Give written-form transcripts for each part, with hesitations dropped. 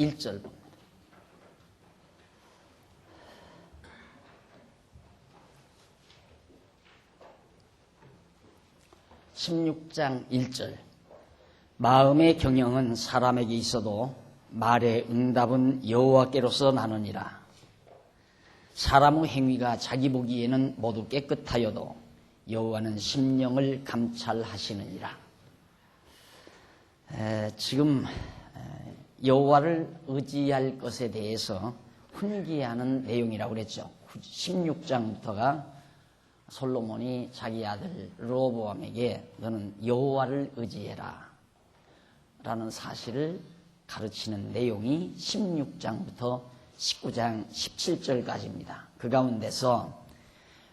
1절 봅니다. 16장 1절. 마음의 경영은 사람에게 있어도 말의 응답은 여호와께로서 나느니라. 사람의 행위가 자기 보기에는 모두 깨끗하여도 여호와는 심령을 감찰하시느니라. 지금 여호와를 의지할 것에 대해서 훈계하는 내용이라고 그랬죠. 16장부터가 솔로몬이 자기 아들 르호보암에게 너는 여호와를 의지해라 라는 사실을 가르치는 내용이 16장부터 19장 17절까지입니다. 그 가운데서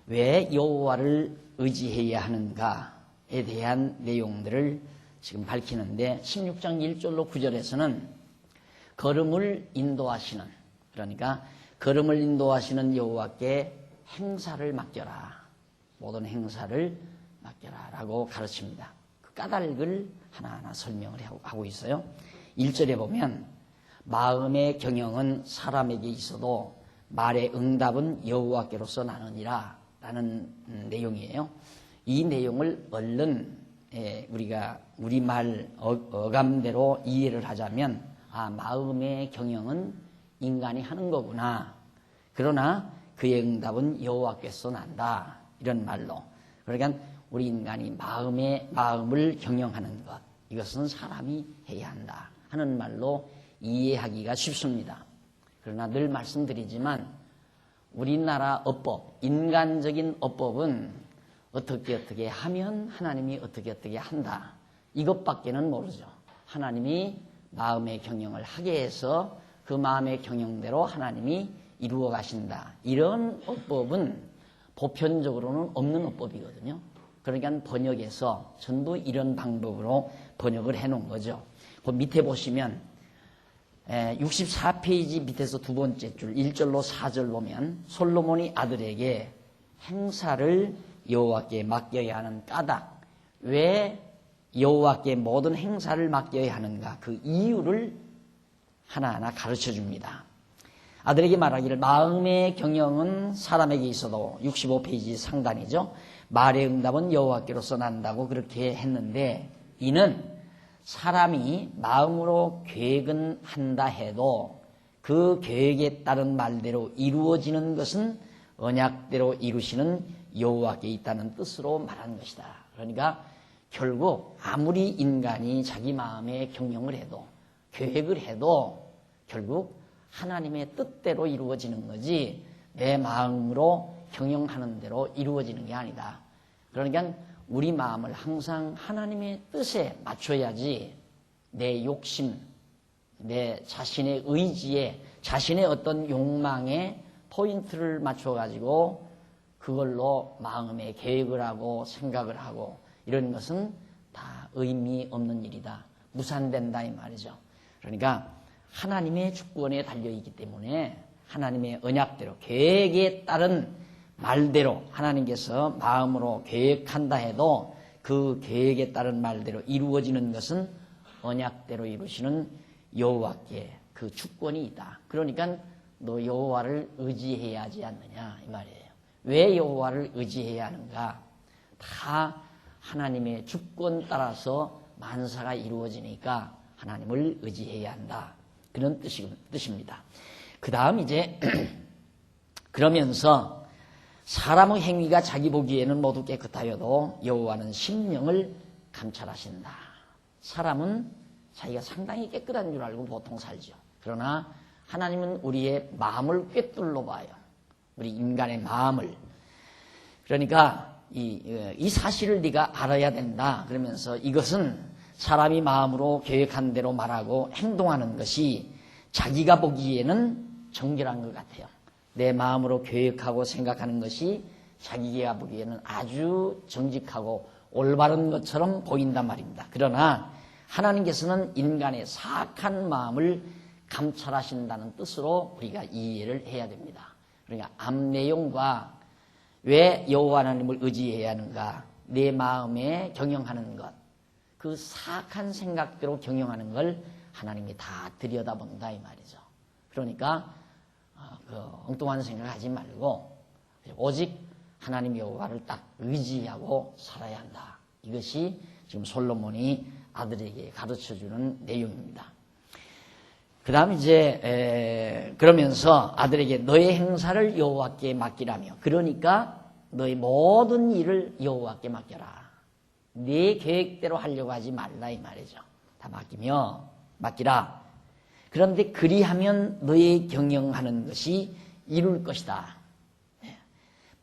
왜 여호와를 의지해야 하는가에 대한 내용들을 지금 밝히는데 16장 1절로 9절에서는 걸음을 인도하시는, 그러니까 걸음을 인도하시는 여호와께 행사를 맡겨라, 모든 행사를 맡겨라 라고 가르칩니다. 그 까닭을 하나하나 설명을 하고 있어요. 1절에 보면 마음의 경영은 사람에게 있어도 말의 응답은 여호와께로서 나느니라 라는 내용이에요. 이 내용을 얼른 우리가 우리말 어감대로 이해를 하자면 마음의 경영은 인간이 하는 거구나. 그러나 그의 응답은 여호와께서 난다. 이런 말로. 그러니까 우리 인간이 마음을 경영하는 것, 이것은 사람이 해야 한다 하는 말로 이해하기가 쉽습니다. 그러나 늘 말씀드리지만 우리나라 어법, 인간적인 어법은 어떻게 하면 하나님이 어떻게 한다, 이것밖에는 모르죠. 하나님이 마음의 경영을 하게 해서 그 마음의 경영대로 하나님이 이루어 가신다, 이런 어법은 보편적으로는 없는 어법이거든요. 그러니까 번역에서 전부 이런 방법으로 번역을 해놓은 거죠. 그 밑에 보시면 64페이지 밑에서 두 번째 줄 1절로 4절 보면 솔로몬이 아들에게 행사를 여호와께 맡겨야 하는 까닭, 왜 여호와께 모든 행사를 맡겨야 하는가, 그 이유를 하나하나 가르쳐 줍니다. 아들에게 말하기를 마음의 경영은 사람에게 있어도 65페이지 상단이죠. 말의 응답은 여호와께로서 난다고 그렇게 했는데, 이는 사람이 마음으로 계획은 한다 해도 그 계획에 따른 말대로 이루어지는 것은 언약대로 이루시는 여호와께 있다는 뜻으로 말한 것이다. 그러니까 결국 아무리 인간이 자기 마음의 경영을 해도 계획을 해도 결국 하나님의 뜻대로 이루어지는 거지 내 마음으로 경영하는 대로 이루어지는 게 아니다. 그러니까 우리 마음을 항상 하나님의 뜻에 맞춰야지 내 욕심, 내 자신의 의지에, 자신의 어떤 욕망에 포인트를 맞춰가지고 그걸로 마음의 계획을 하고 생각을 하고 이런 것은 다 의미 없는 일이다. 무산된다 이 말이죠. 그러니까 하나님의 주권에 달려있기 때문에 하나님의 언약대로 계획에 따른 말대로 하나님께서 마음으로 계획한다 해도 그 계획에 따른 말대로 이루어지는 것은 언약대로 이루시는 여호와께 그 주권이 있다. 그러니까 너 여호와를 의지해야 하지 않느냐 이 말이에요. 왜 여호와를 의지해야 하는가? 다 하나님의 주권 따라서 만사가 이루어지니까 하나님을 의지해야 한다. 그런 뜻입니다. 그 다음 이제 그러면서 사람의 행위가 자기 보기에는 모두 깨끗하여도 여호와는 심령을 감찰하신다. 사람은 자기가 상당히 깨끗한 줄 알고 보통 살죠. 그러나 하나님은 우리의 마음을 꿰뚫러 봐요. 우리 인간의 마음을. 그러니까 이 사실을 네가 알아야 된다. 그러면서 이것은 사람이 마음으로 계획한 대로 말하고 행동하는 것이 자기가 보기에는 정결한 것 같아요. 내 마음으로 계획하고 생각하는 것이 자기가 보기에는 아주 정직하고 올바른 것처럼 보인단 말입니다. 그러나 하나님께서는 인간의 사악한 마음을 감찰하신다는 뜻으로 우리가 이해를 해야 됩니다. 그러니까 앞 내용과 왜 여호와 하나님을 의지해야 하는가, 내 마음에 경영하는 것, 그 사악한 생각대로 경영하는 걸 하나님이 다 들여다본다 이 말이죠. 그러니까 엉뚱한 생각하지 말고 오직 하나님 여호와를 딱 의지하고 살아야 한다. 이것이 지금 솔로몬이 아들에게 가르쳐주는 내용입니다. 그 다음 이제 그러면서 아들에게 너의 행사를 여호와께 맡기라며, 그러니까 너의 모든 일을 여호와께 맡겨라. 네 계획대로 하려고 하지 말라 이 말이죠. 다 맡기라. 그런데 그리하면 너의 경영하는 것이 이룰 것이다.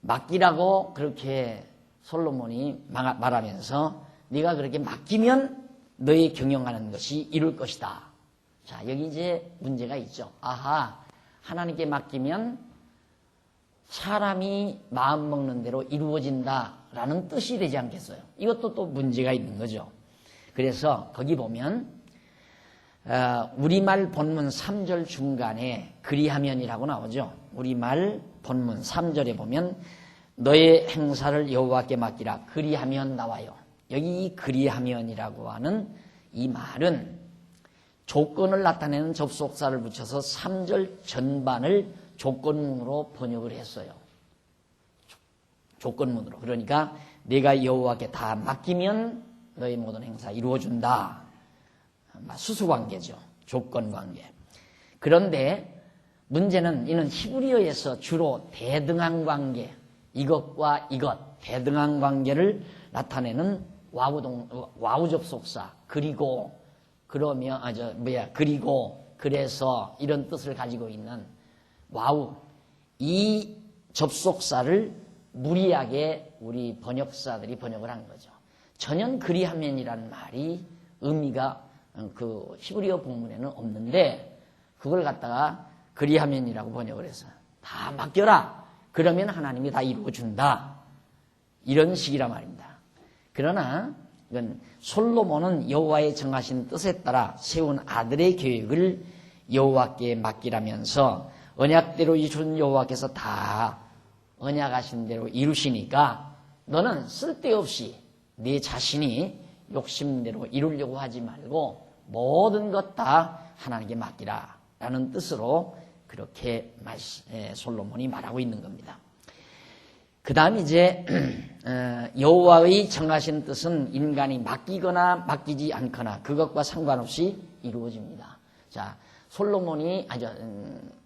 맡기라고 그렇게 솔로몬이 말하면서 네가 그렇게 맡기면 너의 경영하는 것이 이룰 것이다. 자, 여기 이제 문제가 있죠. 아하, 하나님께 맡기면 사람이 마음 먹는 대로 이루어진다라는 뜻이 되지 않겠어요? 이것도 또 문제가 있는 거죠. 그래서 거기 보면 우리말 본문 3절 중간에 그리하면이라고 나오죠. 우리말 본문 3절에 보면 너의 행사를 여호와께 맡기라 그리하면 나와요. 여기 이 그리하면이라고 하는 이 말은 조건을 나타내는 접속사를 붙여서 3절 전반을 조건문으로 번역을 했어요. 조건문으로. 그러니까 내가 여호와께 다 맡기면 너의 모든 행사 이루어준다. 수수관계죠. 조건관계. 그런데 문제는 이는 히브리어에서 주로 대등한 관계, 이것과 이것, 대등한 관계를 나타내는 와우 접속사, 그리고, 그리고, 그래서 이런 뜻을 가지고 있는 와우, 이 접속사를 무리하게 우리 번역사들이 번역을 한 거죠. 전혀 그리하면이라는 말이 의미가 그 히브리어 본문에는 없는데 그걸 갖다가 그리하면이라고 번역을 해서 다 맡겨라. 그러면 하나님이 다 이루어준다. 이런 식이란 말입니다. 그러나 이건 솔로몬은 여호와의 정하신 뜻에 따라 세운 아들의 계획을 여호와께 맡기라면서 언약대로 이룬 여호와께서 다 언약하신 대로 이루시니까 너는 쓸데없이 네 자신이 욕심대로 이루려고 하지 말고 모든 것 다 하나님께 맡기라 라는 뜻으로 그렇게 솔로몬이 말하고 있는 겁니다. 그 다음 이제 여호와의 정하신 뜻은 인간이 맡기거나 맡기지 않거나 그것과 상관없이 이루어집니다. 자, 솔로몬이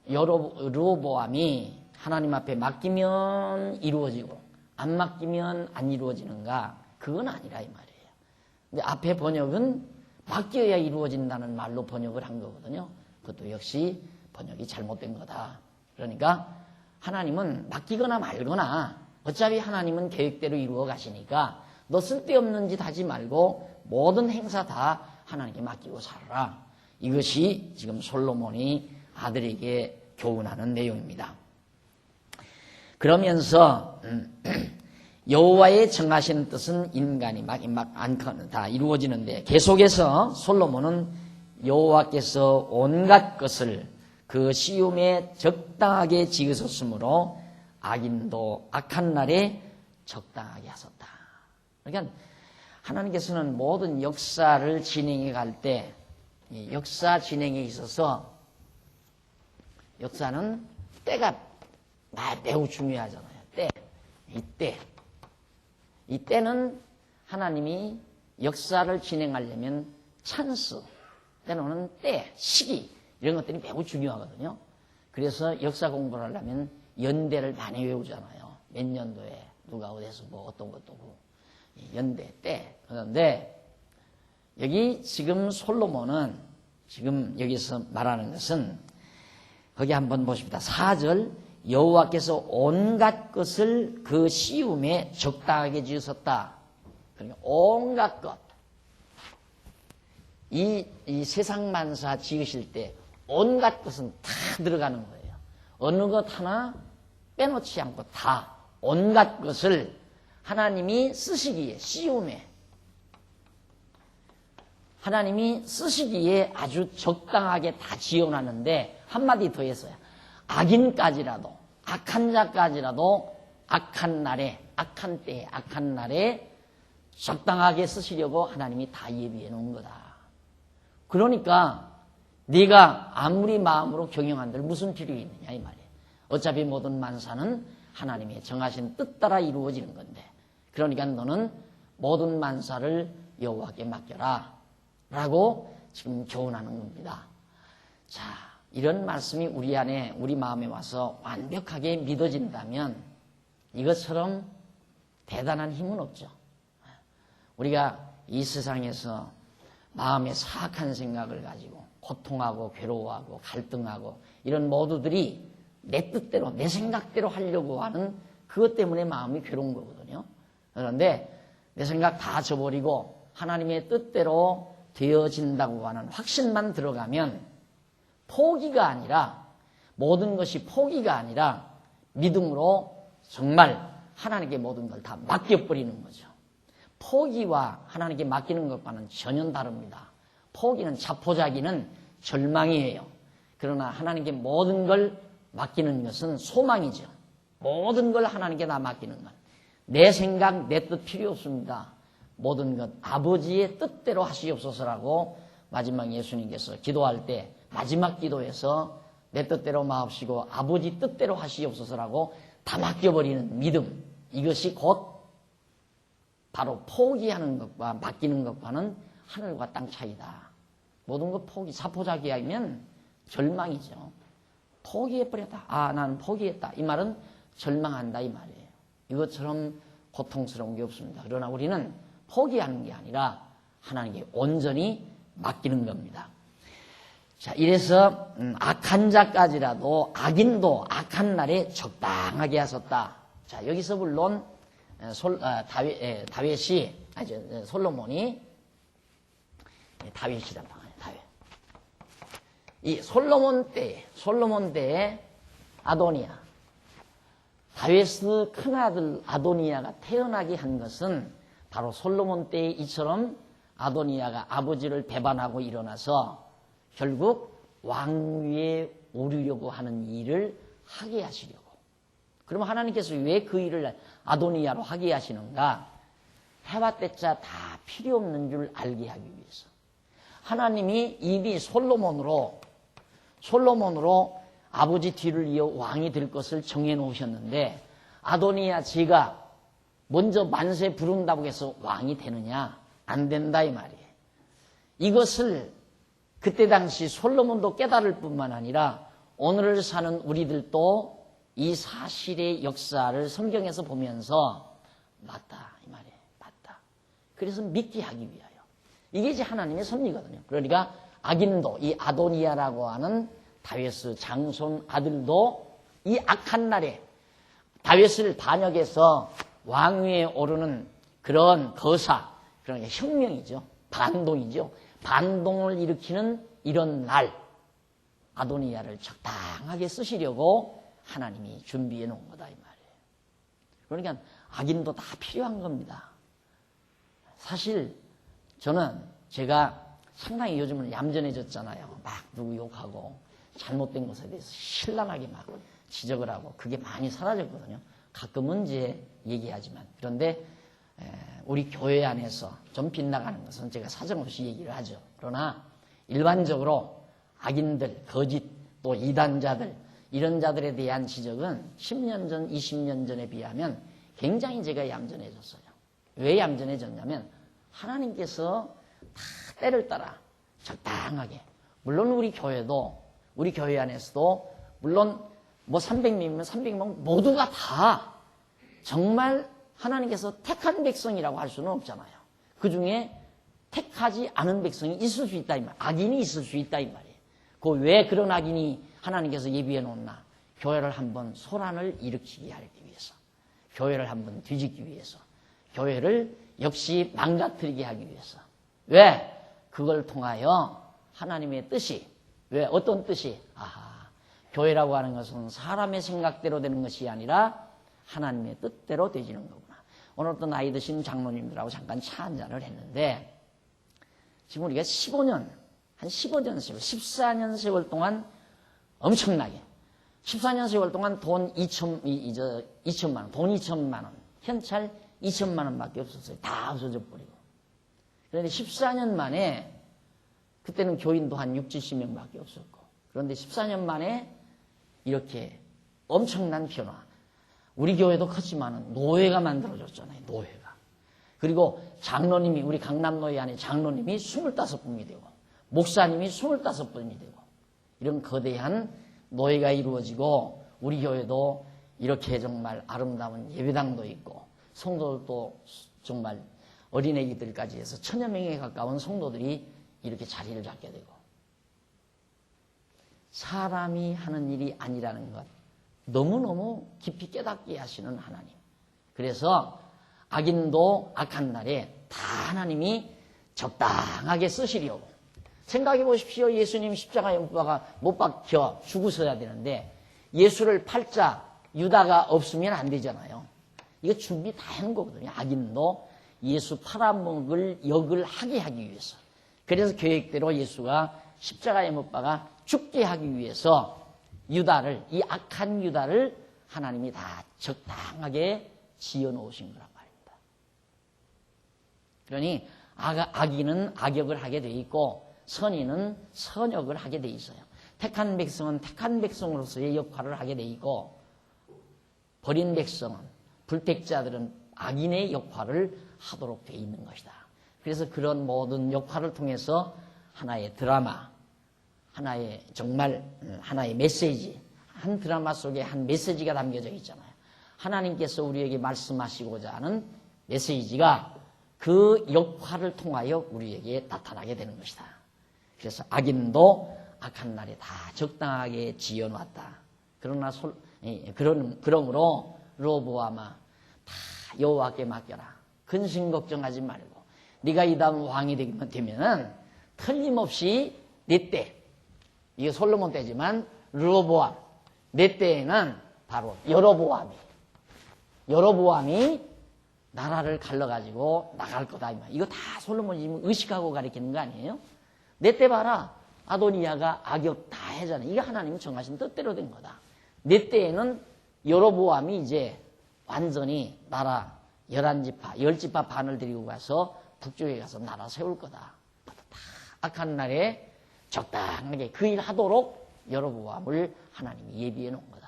르호보암이 하나님 앞에 맡기면 이루어지고 안 맡기면 안 이루어지는가? 그건 아니라 이 말이에요. 근데 앞에 번역은 맡겨야 이루어진다는 말로 번역을 한 거거든요. 그것도 역시 번역이 잘못된 거다. 그러니까 하나님은 맡기거나 말거나 어차피 하나님은 계획대로 이루어 가시니까 너 쓸데없는 짓 하지 말고 모든 행사 다 하나님께 맡기고 살아라. 이것이 지금 솔로몬이 아들에게 교훈하는 내용입니다. 그러면서 여호와의 정하시는 뜻은 인간이 다 이루어지는데 계속해서 솔로몬은 여호와께서 온갖 것을 그 시움에 적당하게 지으셨으므로 악인도 악한 날에 적당하게 하셨다. 그러니까 하나님께서는 모든 역사를 진행해 갈 때 역사 진행에 있어서 역사는 때가 매우 중요하잖아요. 이 때는 하나님이 역사를 진행하려면 찬스, 때로는 때, 시기 이런 것들이 매우 중요하거든요. 그래서 역사 공부를 하려면 연대를 많이 외우잖아요. 몇 년도에 누가 어디서 뭐 어떤 것도 연대, 때. 그런데 여기 지금 솔로몬은 지금 여기서 말하는 것은 거기 한번 보십니다. 4절 여호와께서 온갖 것을 그 시움에 적당하게 지으셨다. 그러니까 온갖 것. 이 세상 만사 지으실 때 온갖 것은 다 들어가는 거예요. 어느 것 하나 빼놓지 않고 다 온갖 것을 하나님이 쓰시기에 시움에 하나님이 쓰시기에 아주 적당하게 다 지어놨는데 한마디 더 했어요. 악인까지라도 악한 자까지라도 악한 날에 악한 때에 악한 날에 적당하게 쓰시려고 하나님이 다 예비해 놓은 거다. 그러니까 네가 아무리 마음으로 경영한들 무슨 필요 있느냐 이 말이에요. 어차피 모든 만사는 하나님의 정하신 뜻 따라 이루어지는 건데, 그러니까 너는 모든 만사를 여호와께 맡겨라 라고 지금 교훈하는 겁니다. 자, 이런 말씀이 우리 안에, 우리 마음에 와서 완벽하게 믿어진다면 이것처럼 대단한 힘은 없죠. 우리가 이 세상에서 마음에 사악한 생각을 가지고 고통하고 괴로워하고 갈등하고 이런 모두들이 내 뜻대로, 내 생각대로 하려고 하는 그것 때문에 마음이 괴로운 거거든요. 그런데 내 생각 다 저버리고 하나님의 뜻대로 되어진다고 하는 확신만 들어가면 포기가 아니라, 모든 것이 포기가 아니라 믿음으로 정말 하나님께 모든 걸 다 맡겨버리는 거죠. 포기와 하나님께 맡기는 것과는 전혀 다릅니다. 포기는, 자포자기는 절망이에요. 그러나 하나님께 모든 걸 맡기는 것은 소망이죠. 모든 걸 하나님께 다 맡기는 것. 내 생각, 내 뜻 필요 없습니다. 모든 것 아버지의 뜻대로 하시옵소서라고 마지막 예수님께서 기도할 때 마지막 기도에서 내 뜻대로 마옵시고 아버지 뜻대로 하시옵소서라고 다 맡겨버리는 믿음, 이것이 곧 바로 포기하는 것과 맡기는 것과는 하늘과 땅 차이다. 모든 것 포기, 사포자기하면 절망이죠. 포기해버렸다. 아, 나는 포기했다. 이 말은 절망한다 이 말이에요. 이것처럼 고통스러운 게 없습니다. 그러나 우리는 포기하는 게 아니라 하나님께 온전히 맡기는 겁니다. 자, 이래서 악한 자까지라도 악인도 악한 날에 적당하게 하셨다. 자, 여기서 물론 다윗이, 솔로몬이, 다윗이란 말이에요. 다윗. 이 솔로몬 때에 아도니아, 다윗의 큰아들 아도니아가 태어나게 한 것은 바로 솔로몬 때 이처럼 아도니아가 아버지를 배반하고 일어나서 결국 왕위에 오르려고 하는 일을 하게 하시려고. 그러면 하나님께서 왜 그 일을 아도니아로 하게 하시는가? 해와 때자 다 필요 없는 줄 알게 하기 위해서. 하나님이 이미 솔로몬으로 아버지 뒤를 이어 왕이 될 것을 정해 놓으셨는데, 아도니아 제가 먼저 만세 부른다고 해서 왕이 되느냐? 안 된다 이 말이에요. 이것을 그때 당시 솔로몬도 깨달을 뿐만 아니라 오늘을 사는 우리들도 이 사실의 역사를 성경에서 보면서 맞다 이 말이에요. 맞다. 그래서 믿게 하기 위하여. 이게 이제 하나님의 섭리거든요. 그러니까 악인도, 이 아도니아라고 하는 다윗의 장손 아들도 이 악한 날에 다윗을 반역해서 왕위에 오르는 그런 거사, 그러니까 혁명이죠. 반동이죠. 반동을 일으키는 이런 날, 아도니아를 적당하게 쓰시려고 하나님이 준비해 놓은 거다 이 말이에요. 그러니까 악인도 다 필요한 겁니다. 사실 저는 제가 상당히 요즘은 얌전해졌잖아요. 막 누구 욕하고 잘못된 것에 대해서 신랄하게 막 지적을 하고 그게 많이 사라졌거든요. 가끔은 이제 얘기하지만. 그런데 우리 교회 안에서 좀 빗나가는 것은 제가 사정없이 얘기를 하죠. 그러나 일반적으로 악인들, 거짓, 또 이단자들, 이런 자들에 대한 지적은 10년 전, 20년 전에 비하면 굉장히 제가 얌전해졌어요. 왜 얌전해졌냐면 하나님께서 다 때를 따라 적당하게, 물론 우리 교회도, 우리 교회 안에서도 물론 뭐 300명이면 300명 모두가 다 정말 하나님께서 택한 백성이라고 할 수는 없잖아요. 그 중에 택하지 않은 백성이 있을 수 있다 이 말. 악인이 있을 수 있다 이 말이에요. 그 왜 그런 악인이 하나님께서 예비해 놓나? 교회를 한번 소란을 일으키게 하기 위해서, 교회를 한번 뒤집기 위해서, 교회를 역시 망가뜨리게 하기 위해서. 왜? 그걸 통하여 하나님의 뜻이, 왜? 어떤 뜻이? 교회라고 하는 것은 사람의 생각대로 되는 것이 아니라 하나님의 뜻대로 되지는 거구나. 오늘 또 나이 드신 장로님들하고 잠깐 차 한잔을 했는데, 지금 우리가 15년 세월, 14년 세월 동안 엄청나게, 14년 세월 동안 돈 2천만 원, 돈 2천만 원, 현찰 2천만 원밖에 없었어요. 다 없어져 버리고. 그런데 14년 만에 그때는 교인도 한 6, 70명밖에 없었고. 그런데 14년 만에 이렇게 엄청난 변화. 우리 교회도 컸지만 노회가 만들어졌잖아요. 노회가. 그리고 장로님이, 우리 강남노회 안에 장로님이 25분이 되고 목사님이 25분이 되고 이런 거대한 노회가 이루어지고 우리 교회도 이렇게 정말 아름다운 예배당도 있고 성도들도 정말 어린애기들까지 해서 1000여 명에 가까운 성도들이 이렇게 자리를 잡게 되고 사람이 하는 일이 아니라는 것 너무너무 깊이 깨닫게 하시는 하나님. 그래서 악인도 악한 날에 다 하나님이 적당하게 쓰시려고. 생각해 보십시오. 예수님 십자가에 못 박혀 죽으셔야 되는데 예수를 팔자 유다가 없으면 안 되잖아요. 이거 준비 다 한 거거든요. 악인도 예수 팔아먹을 역을 하게 하기 위해서. 그래서 계획대로 예수가 십자가에 못 박아 죽게 하기 위해서 유다를, 이 악한 유다를 하나님이 다 적당하게 지어 놓으신 거란 말입니다. 그러니 악인은 악역을 하게 돼 있고 선인은 선역을 하게 돼 있어요. 택한 백성은 택한 백성으로서의 역할을 하게 돼 있고 버린 백성은, 불택자들은 악인의 역할을 하도록 돼 있는 것이다. 그래서 그런 모든 역할을 통해서 하나의 드라마, 하나의 정말 하나의 메시지, 한 드라마 속에 한 메시지가 담겨져 있잖아요. 하나님께서 우리에게 말씀하시고자 하는 메시지가 그 역할을 통하여 우리에게 나타나게 되는 것이다. 그래서 악인도 악한 날에 다 적당하게 지어놨다. 그러므로 르호보암아 다 여호와께 맡겨라. 근심 걱정하지 말고 네가 이 다음 왕이 되면은 틀림없이 내 때, 이게 솔로몬 때지만 르호보암 내 때에는 바로 여로보암이 나라를 갈라가지고 나갈 거다. 이거 다 솔로몬이 지금 의식하고 가리키는 거 아니에요? 내 때 봐라. 아도니아가 악역 다 해잖아. 이게 하나님이 정하신 뜻대로 된 거다. 내 때에는 여로보암이 이제 완전히 나라 10지파 반을 데리고 가서 북쪽에 가서 나라 세울 거다. 다 악한 날에 적당하게 그 일 하도록 여로보암을 하나님이 예비해 놓은 거다.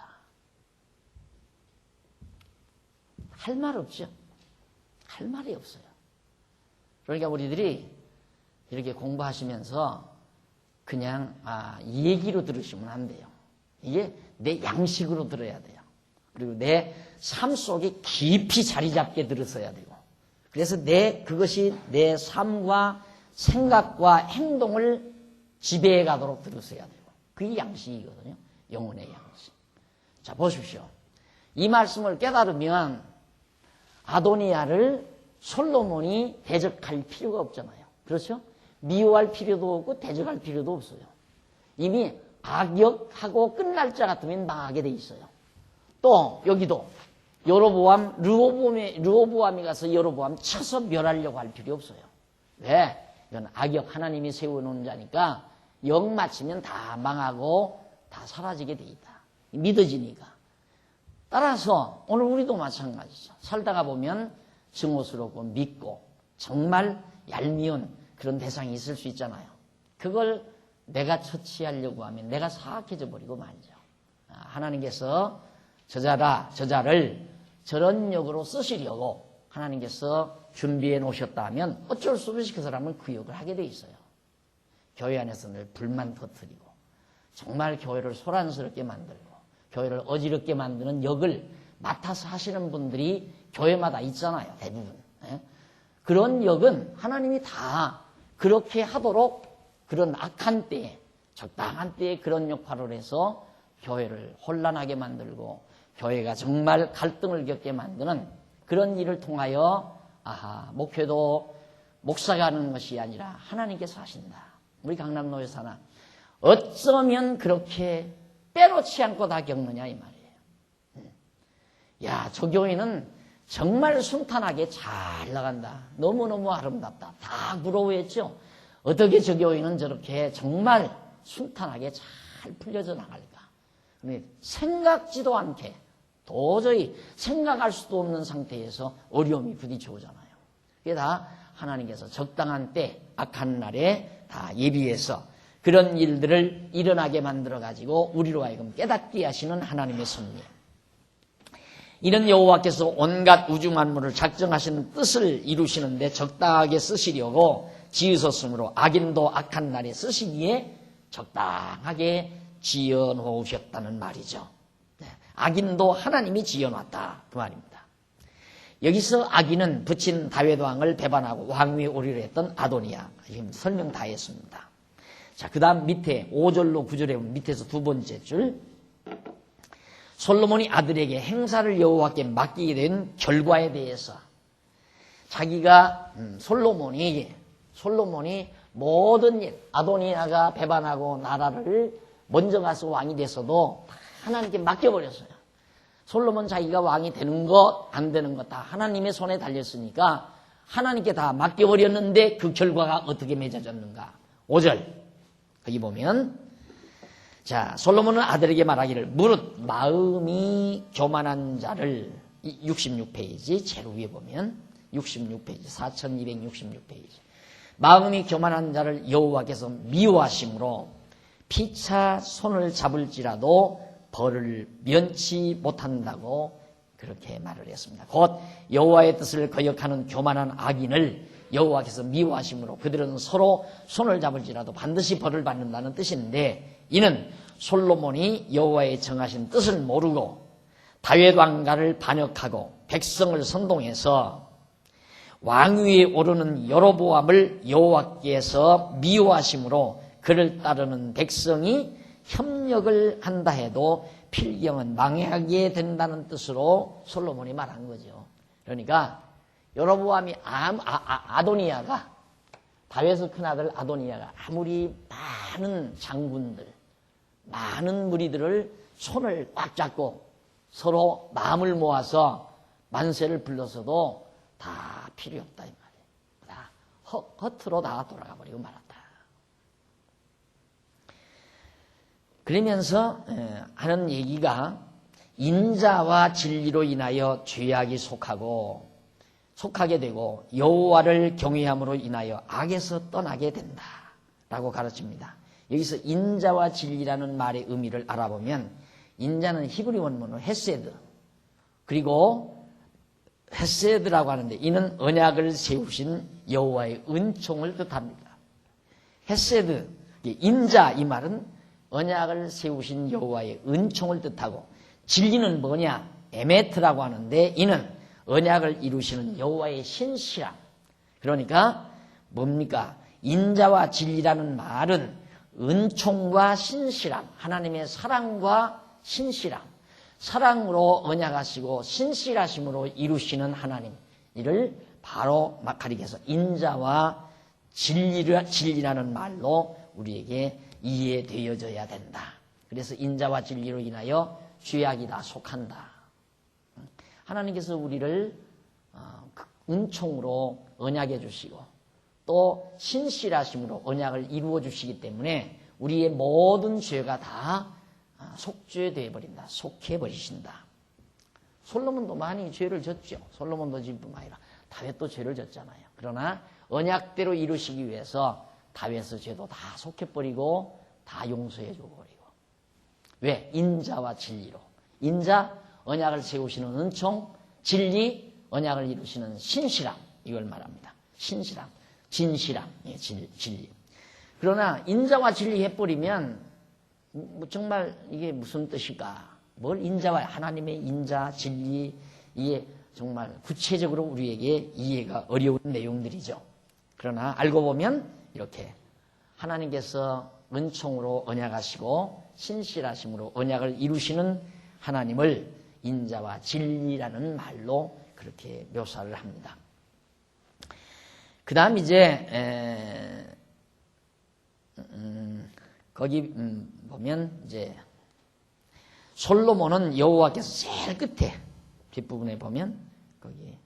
할 말 없죠. 할 말이 없어요. 그러니까 우리들이 이렇게 공부하시면서 그냥 얘기로 들으시면 안 돼요. 이게 내 양식으로 들어야 돼요. 그리고 내 삶 속에 깊이 자리 잡게 들었어야 되고 그래서 그것이 내 삶과 생각과 행동을 지배해 가도록 들었어야 되고 그게 양식이거든요. 영혼의 양식. 자, 보십시오. 이 말씀을 깨달으면 아도니아를 솔로몬이 대적할 필요가 없잖아요. 그렇죠? 미워할 필요도 없고 대적할 필요도 없어요. 이미 악역하고 끝날 자 같으면 망하게 돼 있어요. 또 여기도 르호보암이 가서 여로보암 쳐서 멸하려고 할 필요 없어요. 왜? 이건 악역 하나님이 세워놓은 자니까 영 맞추면 다 망하고 다 사라지게 돼 있다. 믿어지니까. 따라서 오늘 우리도 마찬가지죠. 살다가 보면 증오스럽고 믿고 정말 얄미운 그런 대상이 있을 수 있잖아요. 그걸 내가 처치하려고 하면 내가 사악해져 버리고 말이죠. 하나님께서 저자를 저런 역으로 쓰시려고 하나님께서 준비해 놓으셨다면 어쩔 수 없이 그 사람은 그 역을 하게 돼 있어요. 교회 안에서 늘 불만 터뜨리고 정말 교회를 소란스럽게 만들고 교회를 어지럽게 만드는 역을 맡아서 하시는 분들이 교회마다 있잖아요. 대부분. 그런 역은 하나님이 다 그렇게 하도록 그런 악한 때에 적당한 때에 그런 역할을 해서 교회를 혼란하게 만들고 교회가 정말 갈등을 겪게 만드는 그런 일을 통하여 목회도 목사가 하는 것이 아니라 하나님께서 하신다. 우리 강남노회 산하 어쩌면 그렇게 빼놓지 않고 다 겪느냐 이 말이에요. 야, 저 교회는 정말 순탄하게 잘 나간다. 너무너무 아름답다. 다 부러워했죠. 어떻게 저 교회는 저렇게 정말 순탄하게 잘 풀려져 나갈까. 생각지도 않게 도저히 생각할 수도 없는 상태에서 어려움이 부딪혀 오잖아요. 그게 다 하나님께서 적당한 때, 악한 날에 다 예비해서 그런 일들을 일어나게 만들어가지고 우리로 하여금 깨닫게 하시는 하나님의 섭리. 이는 여호와께서 온갖 우주 만물을 작정하시는 뜻을 이루시는데 적당하게 쓰시려고 지으셨으므로 악인도 악한 날에 쓰시기에 적당하게 지어놓으셨다는 말이죠. 악인도 하나님이 지어놨다 그 말입니다. 여기서 악인은 붙인 다윗 왕을 배반하고 왕위에 오르려 했던 아도니아. 지금 설명 다 했습니다. 자, 그 다음 밑에 5절로 9절에 보면 밑에서 두 번째 줄, 솔로몬이 아들에게 행사를 여호와께 맡기게 된 결과에 대해서 자기가 솔로몬이 모든 일, 아도니아가 배반하고 나라를 먼저 가서 왕이 됐어도 다 하나님께 맡겨버렸어요. 솔로몬 자기가 왕이 되는 것 안 되는 것 다 하나님의 손에 달렸으니까 하나님께 다 맡겨버렸는데 그 결과가 어떻게 맺어졌는가. 5절 거기 보면, 자, 솔로몬은 아들에게 말하기를 무릇 마음이 교만한 자를, 66페이지 제일 위에 보면 66페이지 4266페이지, 마음이 교만한 자를 여호와께서 미워하심으로 피차 손을 잡을지라도 벌을 면치 못한다고 그렇게 말을 했습니다. 곧 여호와의 뜻을 거역하는 교만한 악인을 여호와께서 미워하심으로 그들은 서로 손을 잡을지라도 반드시 벌을 받는다는 뜻인데, 이는 솔로몬이 여호와의 정하신 뜻을 모르고 다윗 왕가를 반역하고 백성을 선동해서 왕위에 오르는 여로보암을 여호와께서 미워하심으로 그를 따르는 백성이 협력을 한다 해도 필경은 망하게 된다는 뜻으로 솔로몬이 말한 거죠. 그러니까 여로보암이 아도니아가, 다윗의 큰아들 아도니아가 아무리 많은 장군들, 많은 무리들을 손을 꽉 잡고 서로 마음을 모아서 만세를 불렀어도 다 필요 없다 이 말이에요. 다 허투루 다 돌아가 버리고 말았다. 그러면서 하는 얘기가, 인자와 진리로 인하여 죄악이 속하게 되고 여호와를 경외함으로 인하여 악에서 떠나게 된다라고 가르칩니다. 여기서 인자와 진리라는 말의 의미를 알아보면, 인자는 히브리 원문으로 헤세드, 그리고 헤세드라고 하는데 이는 언약을 세우신 여호와의 은총을 뜻합니다. 헤세드, 인자 이 말은 언약을 세우신 여호와의 은총을 뜻하고, 진리는 뭐냐? 에메트라고 하는데 이는 언약을 이루시는 여호와의 신실함. 그러니까 뭡니까? 인자와 진리라는 말은 은총과 신실함, 하나님의 사랑과 신실함, 사랑으로 언약하시고 신실하심으로 이루시는 하나님, 이를 바로 가리켜서 인자와 진리라는 말로 우리에게 이해되어져야 된다. 그래서 인자와 진리로 인하여 죄악이 다 속한다. 하나님께서 우리를 은총으로 언약해 주시고 또 신실하심으로 언약을 이루어 주시기 때문에 우리의 모든 죄가 다 속죄되어 버린다. 속해 버리신다. 솔로몬도 많이 죄를 졌죠. 솔로몬도 뿐만 아니라 다윗도 죄를 졌잖아요. 그러나 언약대로 이루시기 위해서 다윗의 죄도 다 속해버리고 다 용서해주고 버리고. 왜? 인자와 진리로. 인자, 언약을 세우시는 은총, 진리, 언약을 이루시는 신실함, 이걸 말합니다. 신실함, 진실함, 진리. 그러나 인자와 진리 해버리면 정말 이게 무슨 뜻일까? 뭘 인자와, 하나님의 인자, 진리, 이게 정말 구체적으로 우리에게 이해가 어려운 내용들이죠. 그러나 알고 보면 이렇게 하나님께서 은총으로 언약하시고 신실하심으로 언약을 이루시는 하나님을 인자와 진리라는 말로 그렇게 묘사를 합니다. 그 다음 이제 거기 보면 이제 솔로몬은 여호와께서 제일 끝에 뒷부분에 보면 거기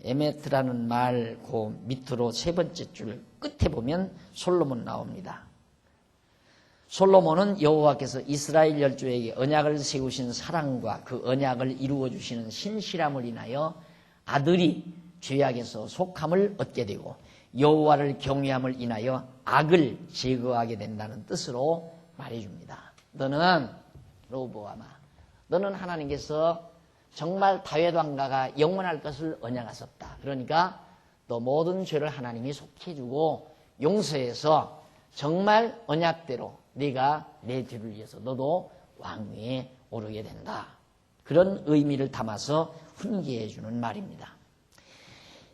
에메트라는 말 그 밑으로 세 번째 줄 끝에 보면 솔로몬 나옵니다. 솔로몬은 여호와께서 이스라엘 열조에게 언약을 세우신 사랑과 그 언약을 이루어 주시는 신실함을 인하여 아들이 죄악에서 속함을 얻게 되고 여호와를 경외함을 인하여 악을 제거하게 된다는 뜻으로 말해줍니다. 너는 로보아마, 너는 하나님께서 정말 다윗 왕가가 영원할 것을 언약하셨다. 그러니까 너 모든 죄를 하나님이 속해주고 용서해서 정말 언약대로 네가 내 뒤를 위해서 너도 왕위에 오르게 된다. 그런 의미를 담아서 훈계해 주는 말입니다.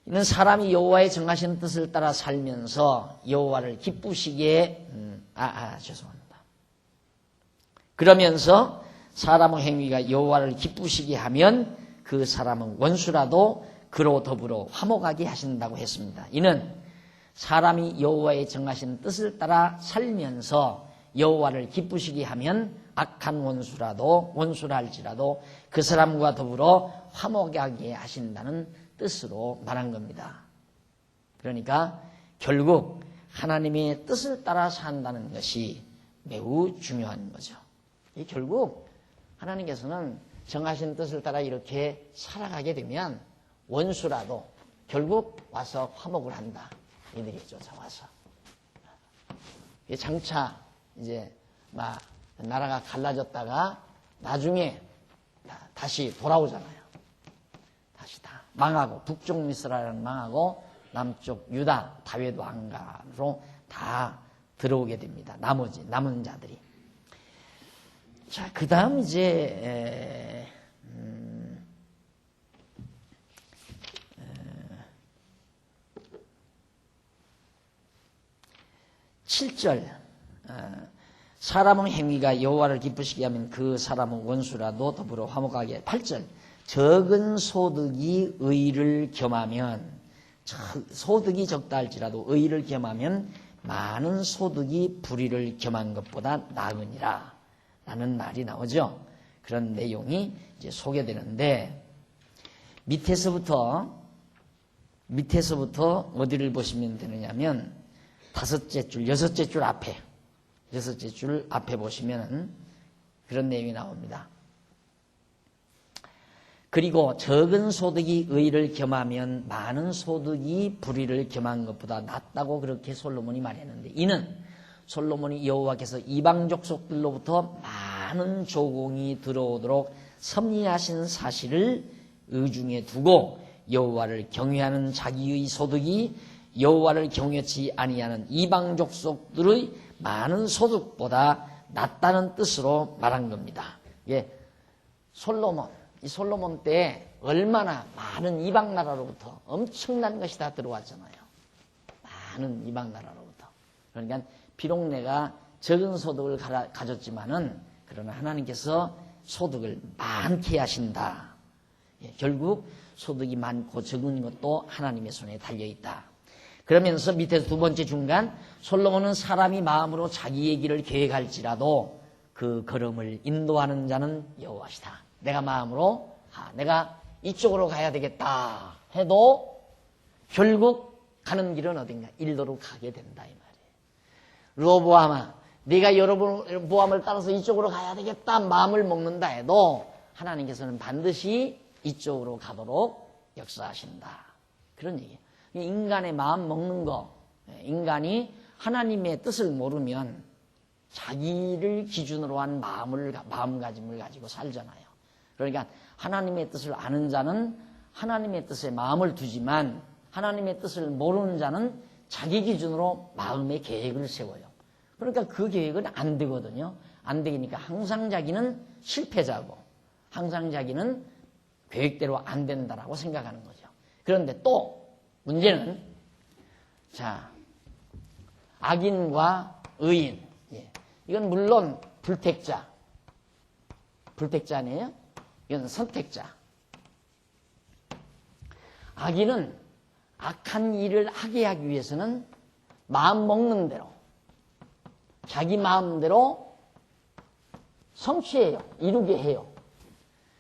이는 사람이 여호와의 정하신 뜻을 따라 살면서 여호와를 기쁘시게 죄송합니다. 그러면서 사람의 행위가 여호와를 기쁘시게 하면 그 사람은 원수라도 그로 더불어 화목하게 하신다고 했습니다. 이는 사람이 여호와의 정하신 뜻을 따라 살면서 여호와를 기쁘시게 하면 악한 원수라 할지라도 그 사람과 더불어 화목하게 하신다는 뜻으로 말한 겁니다. 그러니까 결국 하나님의 뜻을 따라 산다는 것이 매우 중요한 거죠. 결국 하나님께서는 정하신 뜻을 따라 이렇게 살아가게 되면 원수라도 결국 와서 화목을 한다. 이들이 쫓아와서. 장차 이제 막 나라가 갈라졌다가 나중에 다시 돌아오잖아요. 다시 다 망하고 북쪽 미스라엘은 망하고 남쪽 유다 다윗 왕가로 다 들어오게 됩니다. 남은 자들이. 자, 그 다음 이제 7절 사람의 행위가 여호와를 기쁘시게 하면 그 사람은 원수라도 더불어 화목하게. 8절 적은 소득이 의를 겸하면, 소득이 적다 할지라도 의를 겸하면 많은 소득이 불의를 겸한 것보다 나으니라 라는 말이 나오죠. 그런 내용이 이제 소개되는데 밑에서부터 어디를 보시면 되느냐면 여섯째 줄 앞에 보시면 그런 내용이 나옵니다. 그리고 적은 소득이 의를 겸하면 많은 소득이 불의를 겸한 것보다 낫다고 그렇게 솔로몬이 말했는데, 이는 솔로몬이 여호와께서 이방 족속들로부터 많은 조공이 들어오도록 섭리하신 사실을 의중에 두고 여호와를 경외하는 자기의 소득이 여호와를 경외치 아니하는 이방 족속들의 많은 소득보다 낫다는 뜻으로 말한 겁니다. 이 솔로몬 때 얼마나 많은 이방 나라로부터 엄청난 것이 다 들어왔잖아요. 많은 이방 나라로부터. 그러니까 비록 내가 적은 소득을 가졌지만은 그러나 하나님께서 소득을 많게 하신다. 결국 소득이 많고 적은 것도 하나님의 손에 달려있다. 그러면서 밑에서 두 번째 중간, 솔로몬은 사람이 마음으로 자기의 길을 계획할지라도 그 걸음을 인도하는 자는 여호와시다. 내가 마음으로 내가 이쪽으로 가야 되겠다 해도 결국 가는 길은 어딘가 일도로 가게 된다 이 말이에요. 르호보암아, 네가 여로보암을 따라서 이쪽으로 가야 되겠다 마음을 먹는다 해도 하나님께서는 반드시 이쪽으로 가도록 역사하신다. 그런 얘기예요. 인간의 마음 먹는 거, 인간이 하나님의 뜻을 모르면 자기를 기준으로 한 마음가짐을 가지고 살잖아요. 그러니까 하나님의 뜻을 아는 자는 하나님의 뜻에 마음을 두지만 하나님의 뜻을 모르는 자는 자기 기준으로 마음의 계획을 세워요. 그러니까 그 계획은 안 되거든요. 안 되니까 항상 자기는 실패자고 항상 자기는 계획대로 안 된다라고 생각하는 거죠. 그런데 또 문제는 악인과 의인, 이건 물론 불택자 아니에요? 이건 선택자. 악인은 악한 일을 하게 하기 위해서는 마음 먹는 대로 자기 마음대로 성취해요. 이루게 해요.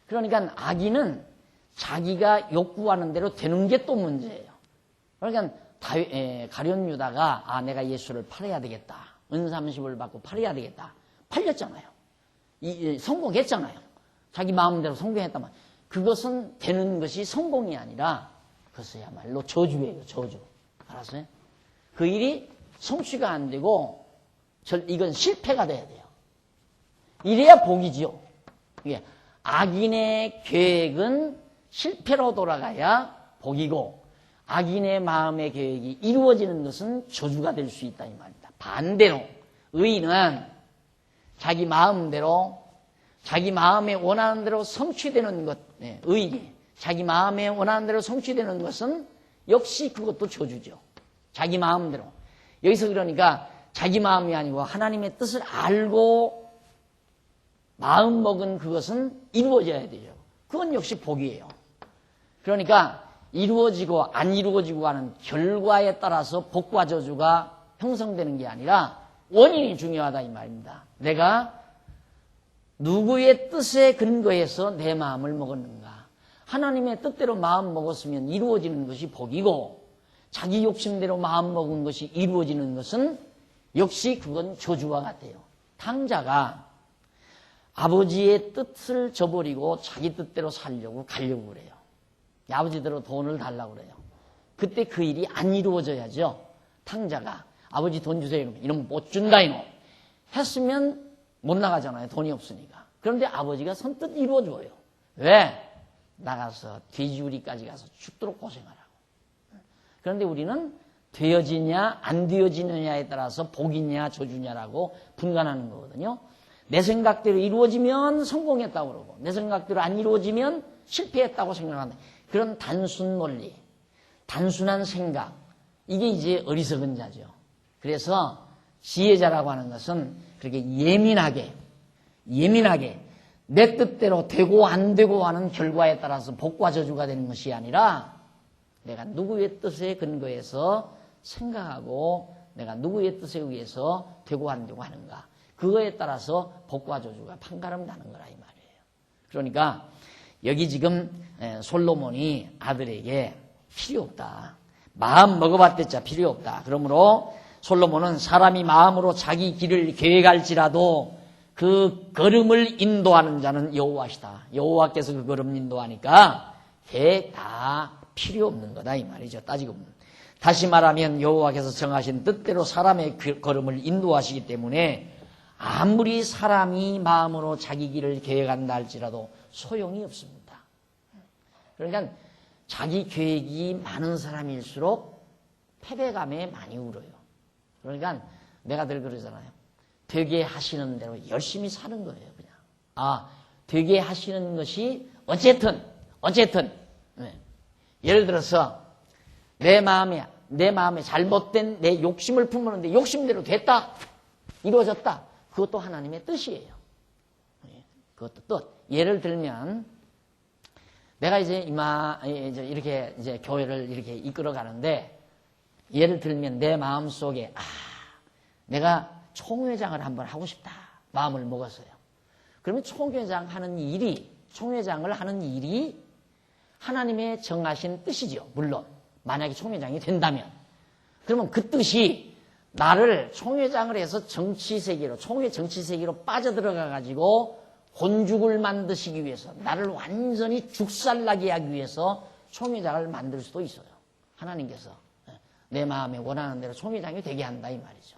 그러니까 악인은 자기가 욕구하는 대로 되는 게 또 문제예요. 그러니까 가룟 유다가 내가 예수를 팔아야 되겠다. 은30을 받고 팔아야 되겠다. 팔렸잖아요. 성공했잖아요. 자기 마음대로 성공했다만 그것은 되는 것이 성공이 아니라 그것이야말로 저주예요, 저주. 알았어요? 그 일이 성취가 안 되고, 이건 실패가 돼야 돼요. 이래야 복이지요. 이게 악인의 계획은 실패로 돌아가야 복이고, 악인의 마음의 계획이 이루어지는 것은 저주가 될 수 있다 이 말입니다. 반대로 의인은 자기 마음대로, 자기 마음에 원하는 대로 성취되는 것, 의인이 자기 마음에 원하는 대로 성취되는 것은 역시 그것도 저주죠. 자기 마음대로. 여기서 그러니까 자기 마음이 아니고 하나님의 뜻을 알고 마음 먹은 그것은 이루어져야 되죠. 그건 역시 복이에요. 그러니까 이루어지고 안 이루어지고 하는 결과에 따라서 복과 저주가 형성되는 게 아니라 원인이 중요하다 이 말입니다. 내가 누구의 뜻에 근거해서 내 마음을 먹었는가. 하나님의 뜻대로 마음 먹었으면 이루어지는 것이 복이고, 자기 욕심대로 마음 먹은 것이 이루어지는 것은 역시 그건 저주와 같아요. 탕자가 아버지의 뜻을 저버리고 자기 뜻대로 살려고 가려고 그래요. 아버지대로 돈을 달라고 그래요. 그때 그 일이 안 이루어져야죠. 탕자가 아버지 돈 주세요 이러면 이러면 못 준다 이놈 했으면 못 나가잖아요. 돈이 없으니까. 그런데 아버지가 선뜻 이루어줘요. 왜? 나가서 돼지우리까지 가서 죽도록 고생하라고. 그런데 우리는 되어지냐 안 되어지느냐에 따라서 복이냐 저주냐라고 분간하는 거거든요. 내 생각대로 이루어지면 성공했다고 그러고, 내 생각대로 안 이루어지면 실패했다고 생각한다. 그런 단순 논리, 단순한 생각, 이게 이제 어리석은 자죠. 그래서 지혜자라고 하는 것은 그렇게 예민하게 내 뜻대로 되고 안 되고 하는 결과에 따라서 복과 저주가 되는 것이 아니라, 내가 누구의 뜻에 근거해서 생각하고 내가 누구의 뜻에 의해서 되고 안 되고 하는가, 그거에 따라서 복과 저주가 판가름 나는 거라 이 말이에요. 그러니까 여기 지금 솔로몬이 아들에게 필요 없다, 마음 먹어봤댔자 필요 없다. 그러므로 솔로몬은 사람이 마음으로 자기 길을 계획할지라도 그 걸음을 인도하는 자는 여호와시다. 여호와께서 그 걸음 인도하니까 걔 다 필요 없는 거다 이 말이죠. 따지고 보면. 다시 말하면 여호와께서 정하신 뜻대로 사람의 걸음을 인도하시기 때문에 아무리 사람이 마음으로 자기 길을 계획한다 할지라도 소용이 없습니다. 그러니까 자기 계획이 많은 사람일수록 패배감에 많이 울어요. 그러니까 내가 늘 그러잖아요. 되게 하시는 대로 열심히 사는 거예요, 그냥. 되게 하시는 것이 어쨌든. 네. 예를 들어서 내 마음에 잘못된 내 욕심을 품었는데 욕심대로 됐다, 이루어졌다. 그것도 하나님의 뜻이에요. 그것도 뜻. 예를 들면 내가 이제 이렇게 이제 교회를 이렇게 이끌어 가는데, 예를 들면 내 마음 속에 내가 총회장을 한번 하고 싶다 마음을 먹었어요. 그러면 총회장을 하는 일이 하나님의 정하신 뜻이죠. 물론 만약에 총회장이 된다면, 그러면 그 뜻이 나를 총회장을 해서 정치 세계로 빠져들어가 가지고 곤죽을 만드시기 위해서, 나를 완전히 죽살나게 하기 위해서 총회장을 만들 수도 있어요. 하나님께서 내 마음에 원하는 대로 총회장이 되게 한다 이 말이죠.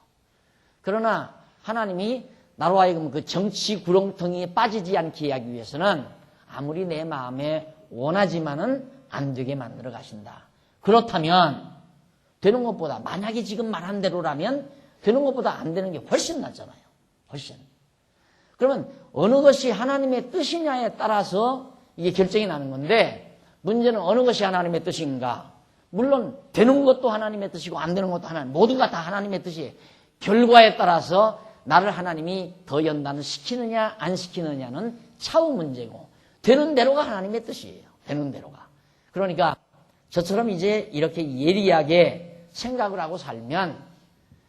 그러나 하나님이 나로 하여금 그 정치 구렁텅이에 빠지지 않게 하기 위해서는 아무리 내 마음에 원하지만은 안 되게 만들어 가신다. 그렇다면 되는 것보다, 만약에 지금 말한 대로라면 되는 것보다 안 되는 게 훨씬 낫잖아요. 훨씬. 그러면 어느 것이 하나님의 뜻이냐에 따라서 이게 결정이 나는 건데, 문제는 어느 것이 하나님의 뜻인가. 물론 되는 것도 하나님의 뜻이고 안 되는 것도 모두가 다 하나님의 뜻이에요. 결과에 따라서 나를 하나님이 더 연단을 시키느냐 안 시키느냐는 차후 문제고, 되는 대로가 하나님의 뜻이에요. 되는 대로가. 그러니까 저처럼 이제 이렇게 예리하게 생각을 하고 살면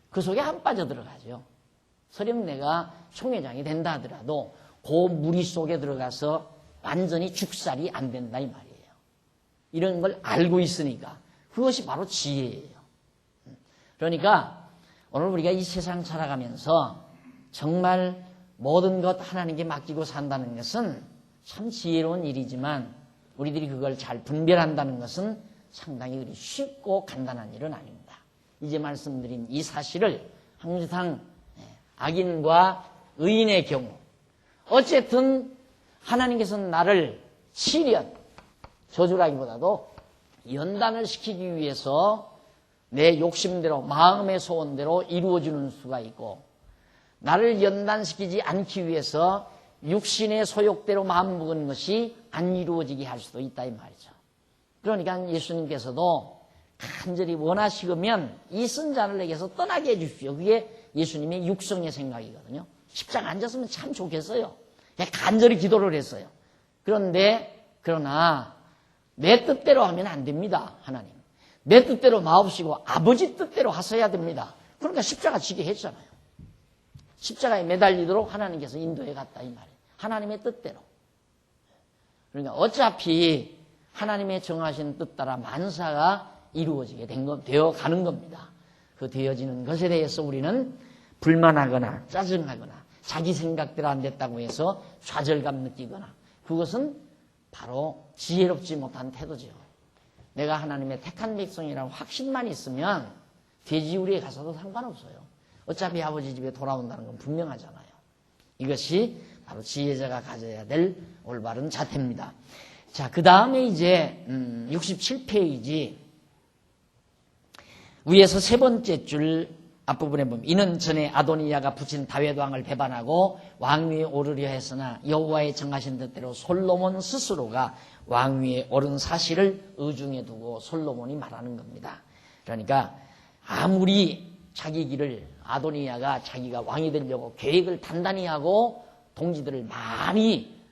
그 속에 안 빠져들어가죠. 설령 내가 총회장이 된다 하더라도 그 무리 속에 들어가서 완전히 죽살이 안 된다 이 말이에요. 이런 걸 알고 있으니까 그것이 바로 지혜예요. 그러니까 오늘 우리가 이 세상 살아가면서 정말 모든 것 하나님께 맡기고 산다는 것은 참 지혜로운 일이지만, 우리들이 그걸 잘 분별한다는 것은 상당히 그리 쉽고 간단한 일은 아닙니다. 이제 말씀드린 이 사실을 항상 악인과 의인의 경우 어쨌든 하나님께서는 나를 시련, 저주라기보다도 연단을 시키기 위해서 내 욕심대로 마음의 소원대로 이루어지는 수가 있고 나를 연단시키지 않기 위해서 육신의 소욕대로 마음먹은 것이 안 이루어지게 할 수도 있다 이 말이죠. 그러니까 예수님께서도 간절히 원하시면 이 쓴 자를 내게서 떠나게 해주십시오. 그게 예수님의 육성의 생각이거든요. 십자가 앉았으면 참 좋겠어요. 그냥 간절히 기도를 했어요. 그러나 내 뜻대로 하면 안 됩니다. 하나님. 내 뜻대로 마옵시고 아버지 뜻대로 하셔야 됩니다. 그러니까 십자가 지게 했잖아요. 십자가에 매달리도록 하나님께서 인도해 갔다 이 말이에요. 하나님의 뜻대로. 그러니까 어차피 하나님의 정하신 뜻 따라 만사가 이루어지게 되어 가는 겁니다. 그 되어지는 것에 대해서 우리는 불만하거나 짜증하거나 자기 생각대로 안 됐다고 해서 좌절감 느끼거나 그것은 바로 지혜롭지 못한 태도죠. 내가 하나님의 택한 백성이라고 확신만 있으면 돼지우리에 가서도 상관없어요. 어차피 아버지 집에 돌아온다는 건 분명하잖아요. 이것이 바로 지혜자가 가져야 될 올바른 자태입니다. 자, 그 다음에 이제 67페이지 위에서 세 번째 줄 앞부분에 보면 이는 전에 아도니아가 붙인 다윗 왕을 배반하고 왕위에 오르려 했으나 여호와의 정하신 뜻대로 솔로몬 스스로가 왕위에 오른 사실을 의중에 두고 솔로몬이 말하는 겁니다. 그러니까 아무리 자기 길을 아도니아가 자기가 왕이 되려고 계획을 단단히 하고 동지들을 많이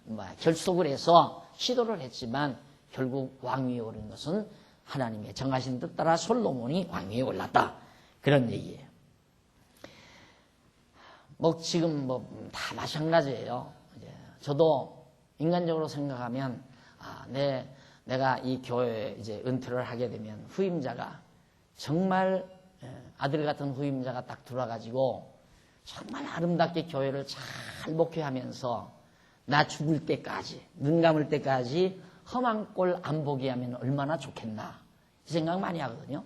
결속을 해서 시도를 했지만 결국 왕위에 오른 것은 하나님의 정하신 뜻 따라 솔로몬이 왕위에 올랐다. 그런 얘기예요. 지금 다 마찬가지예요. 저도 인간적으로 생각하면 내가 이 교회에 이제 은퇴를 하게 되면 후임자가 정말 아들 같은 후임자가 딱 들어와가지고 정말 아름답게 교회를 잘 목회하면서 나 죽을 때까지 눈 감을 때까지 험한 꼴 안 보게 하면 얼마나 좋겠나 이 생각 많이 하거든요.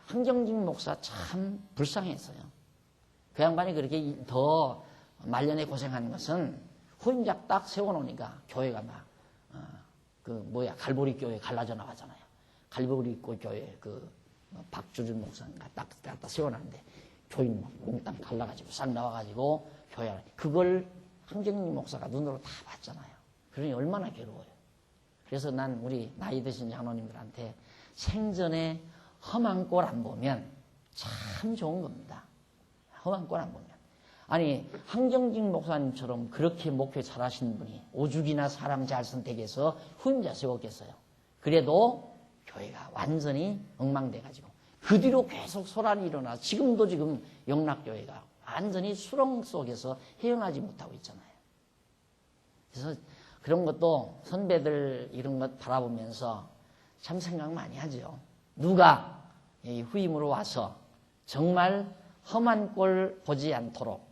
한경직 목사 참 불쌍했어요. 그 양반이 그렇게 더 말년에 고생하는 것은 후임자 딱 세워놓으니까 교회가 갈보리 교회 갈라져 나가잖아요. 갈보리 교회 박주준 목사인가 딱 갖다 세워놨는데 교인 몽땅 갈라가지고 싹 나와가지고 교회 안에 그걸 한경직 목사가 눈으로 다 봤잖아요. 그러니 얼마나 괴로워요. 그래서 난 우리 나이 드신 장로님들한테 생전에 험한 꼴 안 보면 참 좋은 겁니다. 험한 꼴 안 보면. 아니 한경직 목사님처럼 그렇게 목회 잘하시는 분이 오죽이나 사람 잘 선택해서 후임자 세웠겠어요. 그래도 교회가 완전히 엉망돼가지고 그 뒤로 계속 소란이 일어나 지금도 영락교회가 완전히 수렁 속에서 헤어나지 못하고 있잖아요. 그래서 그런 것도 선배들 이런 것 바라보면서 참 생각 많이 하죠. 누가 이 후임으로 와서 정말 험한 꼴 보지 않도록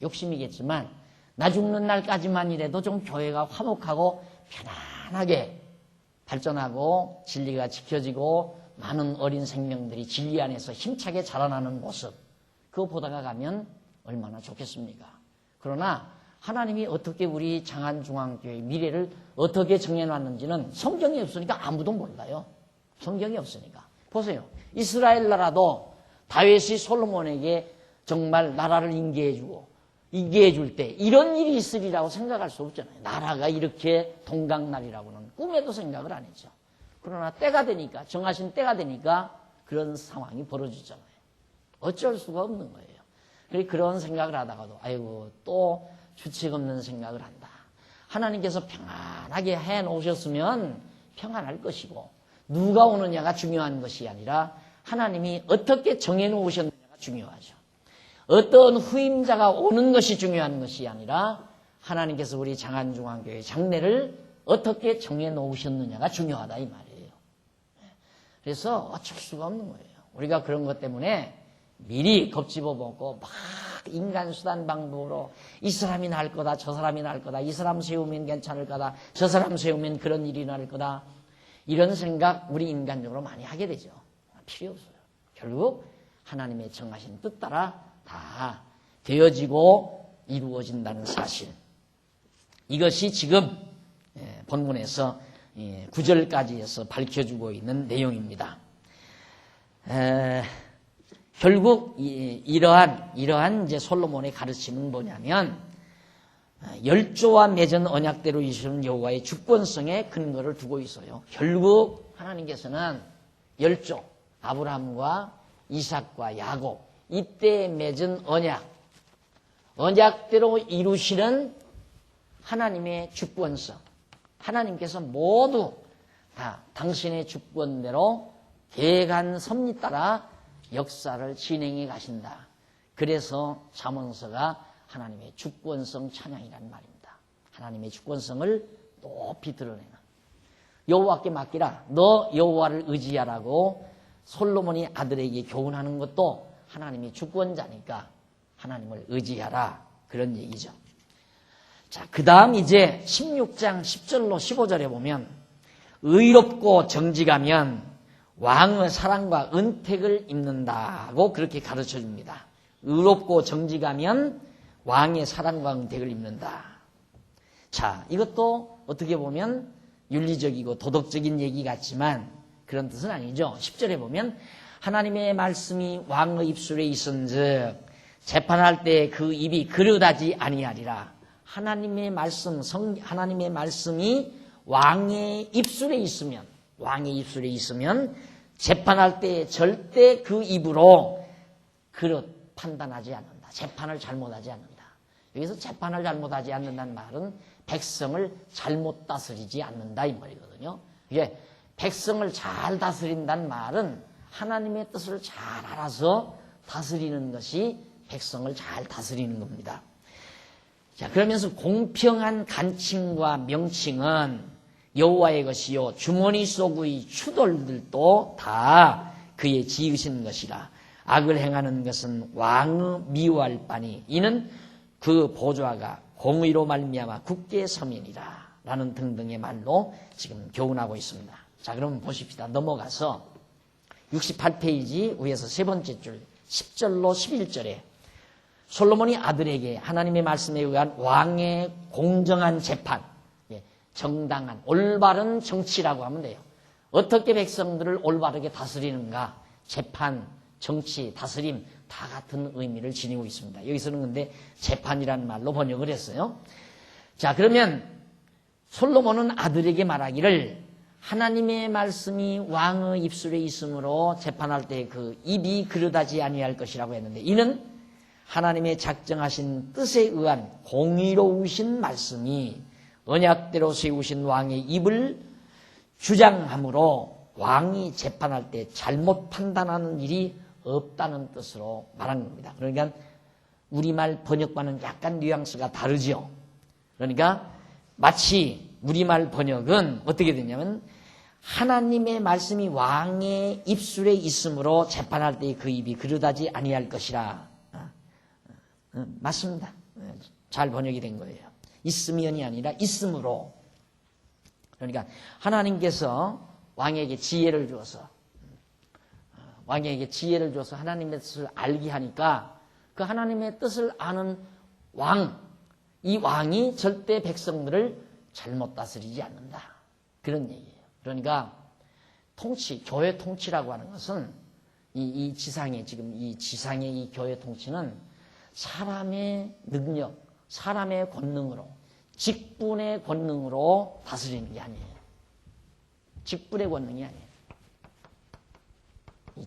욕심이겠지만 나 죽는 날까지만이라도 좀 교회가 화목하고 편안하게 발전하고 진리가 지켜지고 많은 어린 생명들이 진리 안에서 힘차게 자라나는 모습 그거 보다가 가면 얼마나 좋겠습니까? 그러나 하나님이 어떻게 우리 장안중앙교회의 미래를 어떻게 정해놨는지는 성경이 없으니까 아무도 몰라요. 성경이 없으니까. 보세요. 이스라엘 나라도 다윗이 솔로몬에게 정말 나라를 인계해 줄 때 이런 일이 있으리라고 생각할 수 없잖아요. 나라가 이렇게 동강날이라고는 꿈에도 생각을 안 했죠. 그러나 때가 되니까 정하신 때가 되니까 그런 상황이 벌어지잖아요. 어쩔 수가 없는 거예요. 그런 생각을 하다가도 아이고 또 주책 없는 생각을 한다. 하나님께서 평안하게 해놓으셨으면 평안할 것이고 누가 오느냐가 중요한 것이 아니라 하나님이 어떻게 정해놓으셨느냐가 중요하죠. 어떤 후임자가 오는 것이 중요한 것이 아니라 하나님께서 우리 장안중앙교회 장례를 어떻게 정해놓으셨느냐가 중요하다 이 말이에요. 그래서 어쩔 수가 없는 거예요. 우리가 그런 것 때문에 미리 겁집어먹고 막 인간 수단 방법으로 이 사람이 날 거다 저 사람이 날 거다 이 사람 세우면 괜찮을 거다 저 사람 세우면 그런 일이 날 거다 이런 생각 우리 인간적으로 많이 하게 되죠. 필요 없어요. 결국 하나님의 정하신 뜻 따라 다 되어지고 이루어진다는 사실. 이것이 지금 본문에서 9절까지 해서 밝혀주고 있는 내용입니다. 결국 이러한 이제 솔로몬의 가르침은 뭐냐면 열조와 맺은 언약대로 이루시는 여호와의 주권성에 근거를 두고 있어요. 결국 하나님께서는 열조 아브라함과 이삭과 야곱 이때 맺은 언약대로 이루시는 하나님의 주권성, 하나님께서 모두 다 당신의 주권대로 계획한 섭리 따라 역사를 진행해 가신다. 그래서 잠언서가 하나님의 주권성 찬양이라는 말입니다. 하나님의 주권성을 높이 드러내는 여호와께 맡기라. 너 여호와를 의지하라고 솔로몬이 아들에게 교훈하는 것도 하나님이 주권자니까 하나님을 의지하라. 그런 얘기죠. 자, 그 다음 이제 16장 10절로 15절에 보면 의롭고 정직하면 왕의 사랑과 은택을 입는다고 그렇게 가르쳐 줍니다. 의롭고 정직하면 왕의 사랑과 은택을 입는다. 자, 이것도 어떻게 보면 윤리적이고 도덕적인 얘기 같지만 그런 뜻은 아니죠. 10절에 보면 하나님의 말씀이 왕의 입술에 있은즉 재판할 때 그 입이 그릇하지 아니하리라. 하나님의 말씀이 왕의 입술에 있으면 재판할 때 절대 그 입으로 그릇 판단하지 않는다. 재판을 잘못하지 않는다. 여기서 재판을 잘못하지 않는다는 말은 백성을 잘못 다스리지 않는다 이 말이거든요. 이게 백성을 잘 다스린다는 말은 하나님의 뜻을 잘 알아서 다스리는 것이 백성을 잘 다스리는 겁니다. 자, 그러면서 공평한 간칭과 명칭은 여호와의 것이요 주머니 속의 추돌들도 다 그의 지으신 것이라. 악을 행하는 것은 왕의 미워할 바니 이는 그 보좌가 공의로 말미암아 굳게 서민이라 라는 등등의 말로 지금 교훈하고 있습니다. 자, 그럼 보십시다. 넘어가서 68페이지 위에서 세 번째 줄 10절로 11절에 솔로몬이 아들에게 하나님의 말씀에 의한 왕의 공정한 재판, 정당한 올바른 정치라고 하면 돼요. 어떻게 백성들을 올바르게 다스리는가, 재판, 정치, 다스림 다 같은 의미를 지니고 있습니다. 여기서는 근데 재판이라는 말로 번역을 했어요. 자, 그러면 솔로몬은 아들에게 말하기를 하나님의 말씀이 왕의 입술에 있으므로 재판할 때 그 입이 그릇하지 아니할 것이라고 했는데 이는 하나님의 작정하신 뜻에 의한 공의로우신 말씀이 언약대로 세우신 왕의 입을 주장함으로 왕이 재판할 때 잘못 판단하는 일이 없다는 뜻으로 말한 겁니다. 그러니까 우리말 번역과는 약간 뉘앙스가 다르죠. 그러니까 마치 우리말 번역은 어떻게 되냐면 하나님의 말씀이 왕의 입술에 있으므로 재판할 때 그 입이 그릇하지 아니할 것이라. 맞습니다. 잘 번역이 된 거예요. 있으면이 아니라 있음으로. 그러니까 하나님께서 왕에게 지혜를 주어서 하나님의 뜻을 알게 하니까 그 하나님의 뜻을 아는 이 왕이 절대 백성들을 잘못 다스리지 않는다. 그런 얘기예요. 그러니까 교회 통치라고 하는 것은 이 지상의 이 교회 통치는 사람의 능력, 사람의 권능으로, 직분의 권능으로 다스리는 게 아니에요. 직분의 권능이 아니에요. 이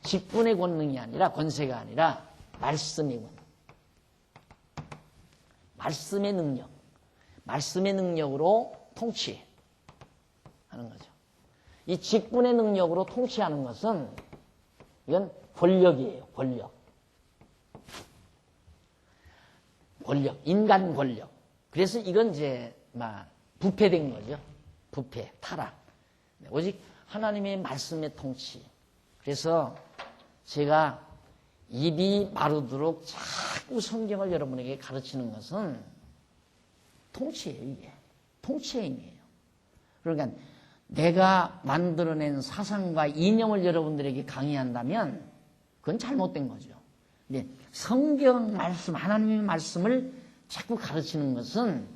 직분의 권능이 아니라 권세가 아니라 말씀의 권능. 말씀의 능력으로 통치하는 거죠. 이 직분의 능력으로 통치하는 것은 이건 권력이에요. 인간 권력. 그래서 이건 이제 부패된 거죠. 부패, 타락. 오직 하나님의 말씀의 통치. 그래서 제가 입이 마르도록 자꾸 성경을 여러분에게 가르치는 것은 통치예요, 이게. 통치의 의미예요. 그러니까 내가 만들어낸 사상과 이념을 여러분들에게 강의한다면 그건 잘못된 거죠. 근데 성경 말씀, 하나님의 말씀을 자꾸 가르치는 것은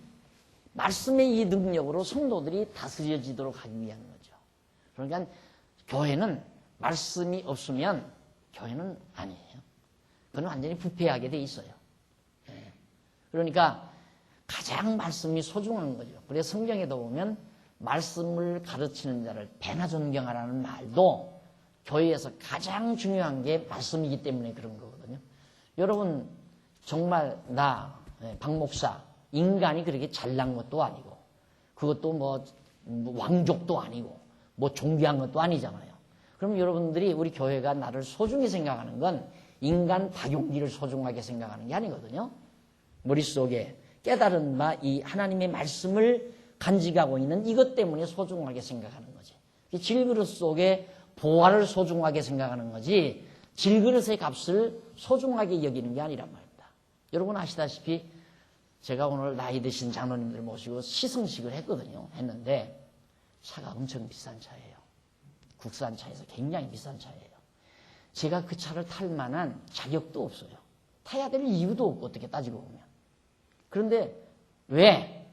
말씀의 이 능력으로 성도들이 다스려지도록 하기 위한 거죠. 그러니까 교회는 말씀이 없으면 교회는 아니에요. 그건 완전히 부패하게 돼 있어요. 그러니까 가장 말씀이 소중한 거죠. 그래서 성경에도 보면 말씀을 가르치는 자를 배나 존경하라는 말도 교회에서 가장 중요한 게 말씀이기 때문에 그런 거거든요. 여러분 정말 박 목사 인간이 그렇게 잘난 것도 아니고 그것도 뭐 왕족도 아니고 뭐 존귀한 것도 아니잖아요. 그럼 여러분들이 우리 교회가 나를 소중히 생각하는 건 인간 박용기를 소중하게 생각하는 게 아니거든요. 머릿속에 깨달은 바 이 하나님의 말씀을 간직하고 있는 이것 때문에 소중하게 생각하는 거지. 질그릇 속에 보화를 소중하게 생각하는 거지 질그릇의 값을 소중하게 여기는 게 아니란 말입니다. 여러분 아시다시피 제가 오늘 나이 드신 장로님들 모시고 시승식을 했는데 차가 엄청 비싼 차예요. 국산차에서 굉장히 비싼 차예요. 제가 그 차를 탈 만한 자격도 없어요. 타야 될 이유도 없고 어떻게 따지고 보면. 그런데 왜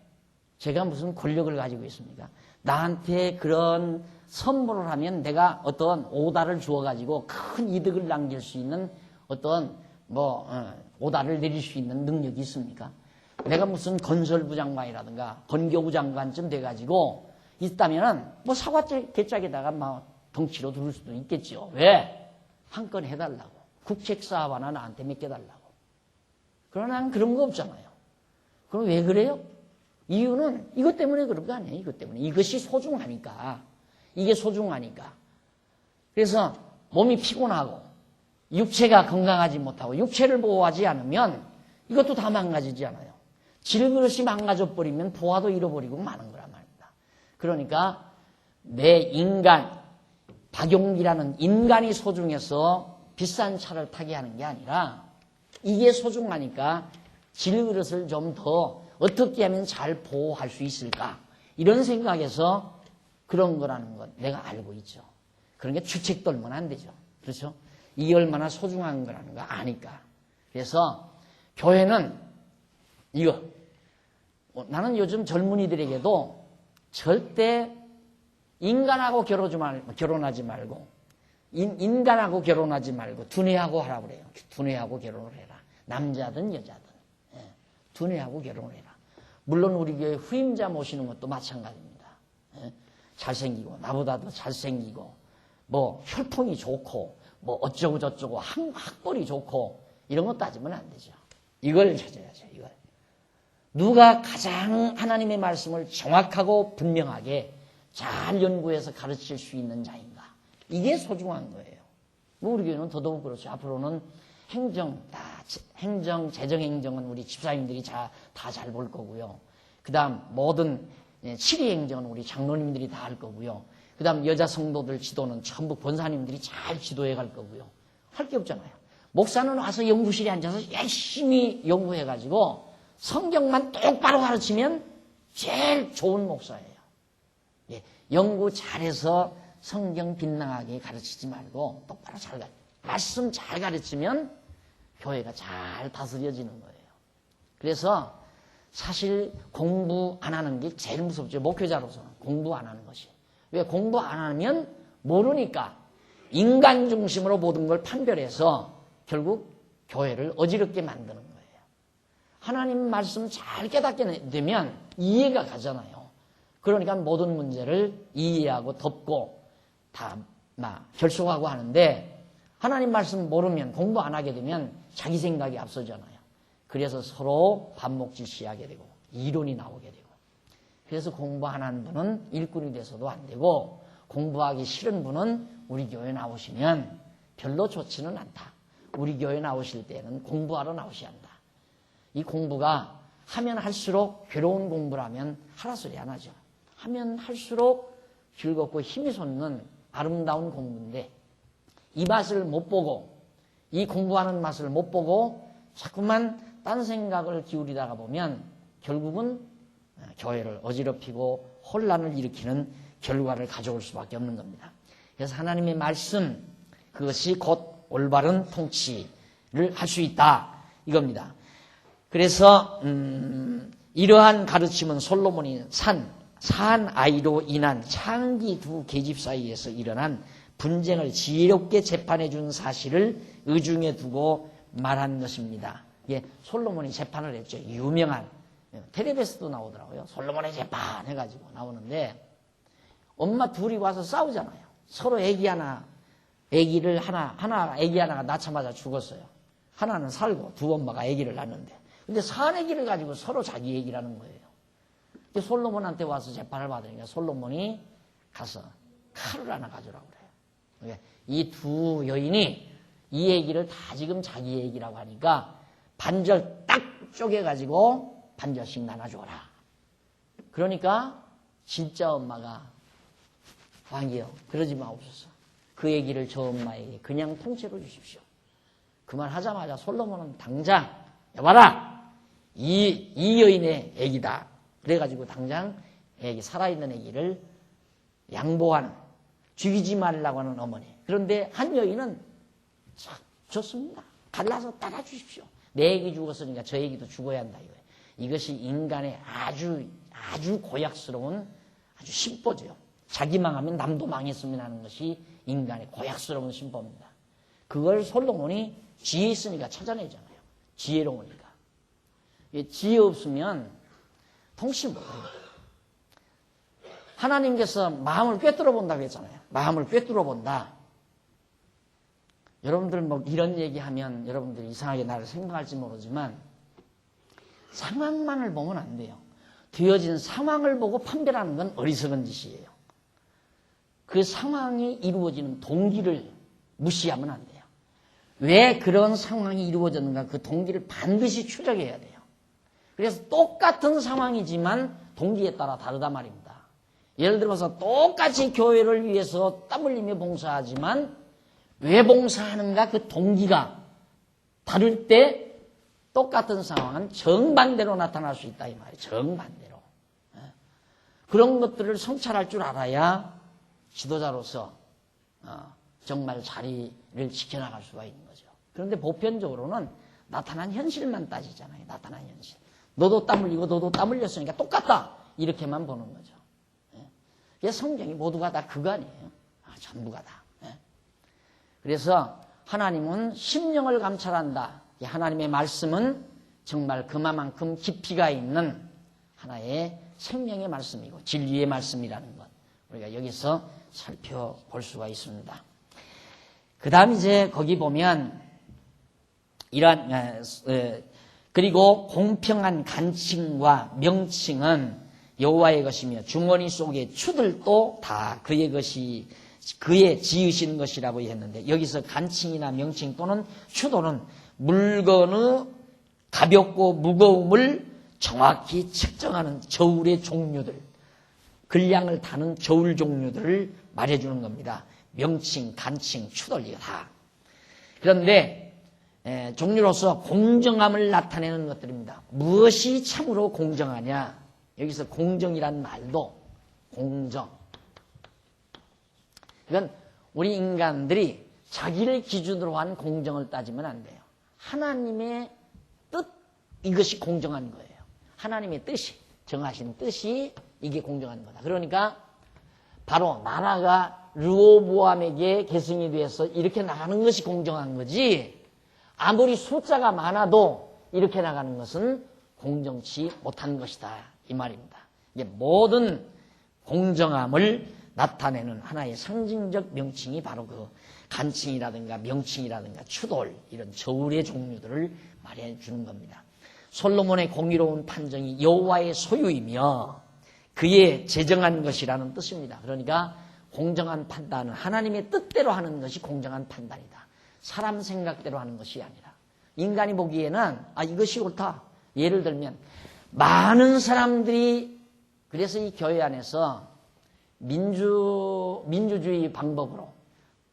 제가 무슨 권력을 가지고 있습니까? 나한테 그런 선물을 하면 내가 어떤 오다를 주어가지고 큰 이득을 남길 수 있는 어떤 오다를 내릴 수 있는 능력이 있습니까? 내가 무슨 건설부 장관이라든가 건교부 장관쯤 돼가지고 있다면은 사과 개짝에다가 덩치로 두를 수도 있겠죠. 왜? 한 건 해달라고. 국책사업 하나 나한테 맡겨달라고. 그러나 난 그런 거 없잖아요. 그럼 왜 그래요? 이유는 이것 때문에 그런 거 아니에요. 이것 때문에. 이것이 소중하니까. 이게 소중하니까. 그래서 몸이 피곤하고 육체가 건강하지 못하고 육체를 보호하지 않으면 이것도 다 망가지지 않아요. 질그릇이 망가져버리면 보화도 잃어버리고 마는 거란 말입니다. 그러니까 내 인간, 박용기라는 인간이 소중해서 비싼 차를 타게 하는 게 아니라 이게 소중하니까 질그릇을 좀 더 어떻게 하면 잘 보호할 수 있을까 이런 생각에서 그런 거라는 것 내가 알고 있죠. 그런 게 주책 떨면 안 되죠. 그렇죠? 이게 얼마나 소중한 거라는 거 아니까. 그래서 교회는 이거 나는 요즘 젊은이들에게도 절대 인간하고 결혼하지 말고 인간하고 결혼하지 말고 두뇌하고 하라고 그래요. 두뇌하고 결혼을 해라. 남자든 여자든 두뇌하고 결혼을 해라. 물론 우리 교회 후임자 모시는 것도 마찬가지입니다. 잘생기고 나보다 더 잘생기고 혈통이 좋고 어쩌고 저쩌고 학벌이 좋고 이런 거 따지면 안 되죠. 이걸 찾아야죠. 이걸. 누가 가장 하나님의 말씀을 정확하고 분명하게 잘 연구해서 가르칠 수 있는 자인가. 이게 소중한 거예요. 우리 교회는 더더욱 그렇죠. 앞으로는 재정행정은 우리 집사님들이 다 잘 볼 거고요. 그 다음 모든 치리행정은 우리 장로님들이 다 할 거고요. 그 다음 여자 성도들 지도는 전부 권사님들이 잘 지도해 갈 거고요. 할 게 없잖아요. 목사는 와서 연구실에 앉아서 열심히 연구해가지고 성경만 똑바로 가르치면 제일 좋은 목사예요. 연구 잘해서 성경 빗나가게 가르치지 말고 똑바로 말씀 잘 가르치면 교회가 잘 다스려지는 거예요. 그래서 사실 공부 안 하는 게 제일 무섭죠. 목회자로서는 공부 안 하는 것이. 왜? 공부 안 하면 모르니까 인간 중심으로 모든 걸 판별해서 결국 교회를 어지럽게 만드는 거예요. 하나님 말씀 잘 깨닫게 되면 이해가 가잖아요. 그러니까 모든 문제를 이해하고 덮고 다 결속하고 하는데 하나님 말씀 모르면 공부 안 하게 되면 자기 생각이 앞서잖아요. 그래서 서로 반목질시하게 되고 이론이 나오게 되고 그래서 공부 안 하는 분은 일꾼이 돼서도 안 되고 공부하기 싫은 분은 우리 교회 나오시면 별로 좋지는 않다. 우리 교회 나오실 때는 공부하러 나오셔야 한다. 이 공부가 하면 할수록 괴로운 공부라면 하라 소리 안 하죠. 하면 할수록 즐겁고 힘이 솟는 아름다운 공부인데 이 맛을 못 보고 이 공부하는 맛을 못 보고 자꾸만 딴 생각을 기울이다가 보면 결국은 교회를 어지럽히고 혼란을 일으키는 결과를 가져올 수밖에 없는 겁니다. 그래서 하나님의 말씀, 그것이 곧 올바른 통치를 할 수 있다 이겁니다. 그래서 이러한 가르침은 솔로몬이 산 아이로 인한 창기 두 계집 사이에서 일어난 분쟁을 지혜롭게 재판해 준 사실을 의중에 두고 말한 것입니다. 예, 솔로몬이 재판을 했죠. 유명한 텔레비에서도 나오더라고요. 솔로몬의 재판 해가지고 나오는데 엄마 둘이 와서 싸우잖아요. 서로 애기 하나가 낳자마자 죽었어요. 하나는 살고 두 엄마가 애기를 낳는데, 근데 산 애기를 가지고 서로 자기 얘기라는 거예요. 솔로몬한테 와서 재판을 받으니까 솔로몬이 가서 칼을 하나 가져오라고 그래요. 이 두 여인이 이 얘기를 다 지금 자기 얘기라고 하니까 반절 딱 쪼개가지고 반절씩 나눠줘라. 그러니까 진짜 엄마가 왕이여 그러지 마옵소서. 그 얘기를 저 엄마에게 그냥 통째로 주십시오. 그 말 하자마자 솔로몬은 당장 여봐라 이 여인의 애기다. 그래가지고 당장 애기 살아있는 애기를 양보하는 죽이지 말라고 하는 어머니. 그런데 한 여인은 좋습니다. 갈라서 따라 주십시오. 내 애기 죽었으니까 저 애기도 죽어야 한다 이거예요. 이것이 인간의 아주 고약스러운 아주 심보죠. 자기 망하면 남도 망했으면 하는 것이 인간의 고약스러운 심보입니다. 그걸 솔로몬이 지혜 있으니까 찾아내잖아요. 지혜로우니까. 지혜 없으면 통치 못해요. 하나님께서 마음을 꿰뚫어 본다고 했잖아요. 마음을 꿰뚫어 본다. 여러분들 뭐 이런 얘기하면 여러분들이 이상하게 나를 생각할지 모르지만 상황만을 보면 안 돼요. 되어진 상황을 보고 판별하는 건 어리석은 짓이에요. 그 상황이 이루어지는 동기를 무시하면 안 돼요. 왜 그런 상황이 이루어졌는가 그 동기를 반드시 추적해야 돼요. 그래서 똑같은 상황이지만 동기에 따라 다르다 말입니다. 예를 들어서 똑같이 교회를 위해서 땀 흘리며 봉사하지만 왜 봉사하는가 그 동기가 다를 때 똑같은 상황은 정반대로 나타날 수 있다 이 말이에요. 정반대로. 그런 것들을 성찰할 줄 알아야 지도자로서 정말 자리를 지켜나갈 수가 있는 거죠. 그런데 보편적으로는 나타난 현실만 따지잖아요. 나타난 현실. 너도 땀 흘리고 너도 땀 흘렸으니까 똑같다. 이렇게만 보는 거죠. 성경이 모두가 다 그거 아니에요. 전부가 다. 그래서 하나님은 심령을 감찰한다. 하나님의 말씀은 정말 그만큼 깊이가 있는 하나의 생명의 말씀이고 진리의 말씀이라는 것. 우리가 여기서 살펴볼 수가 있습니다. 그 다음 이제 거기 보면 그리고 공평한 간칭과 명칭은 여호와의 것이며 주머니 속의 추들도 다 그의 지으시는 것이라고 했는데 여기서 간칭이나 명칭 또는 추도는 물건의 가볍고 무거움을 정확히 측정하는 저울의 종류들, 근량을 다는 저울 종류들을 말해주는 겁니다. 명칭, 간칭, 추돌 이거 다. 그런데 종류로서 공정함을 나타내는 것들입니다. 무엇이 참으로 공정하냐? 여기서 공정이란 말도 공정. 이건 우리 인간들이 자기를 기준으로 한 공정을 따지면 안 돼요. 하나님의 뜻, 이것이 공정한 거예요. 하나님의 뜻이, 정하신 뜻이 이게 공정한 거다. 그러니까 바로 나라가 르호보암에게 계승이 돼서 이렇게 나가는 것이 공정한 거지, 아무리 숫자가 많아도 이렇게 나가는 것은 공정치 못한 것이다 이 말입니다. 이게 모든 공정함을 나타내는 하나의 상징적 명칭이 바로 그 간칭이라든가 명칭이라든가 추돌 이런 저울의 종류들을 말해주는 겁니다. 솔로몬의 공의로운 판정이 여호와의 소유이며 그의 제정한 것이라는 뜻입니다. 그러니까 공정한 판단은 하나님의 뜻대로 하는 것이 공정한 판단이다. 사람 생각대로 하는 것이 아니라 인간이 보기에는 이것이 옳다. 예를 들면 많은 사람들이 그래서 이 교회 안에서 민주주의 방법으로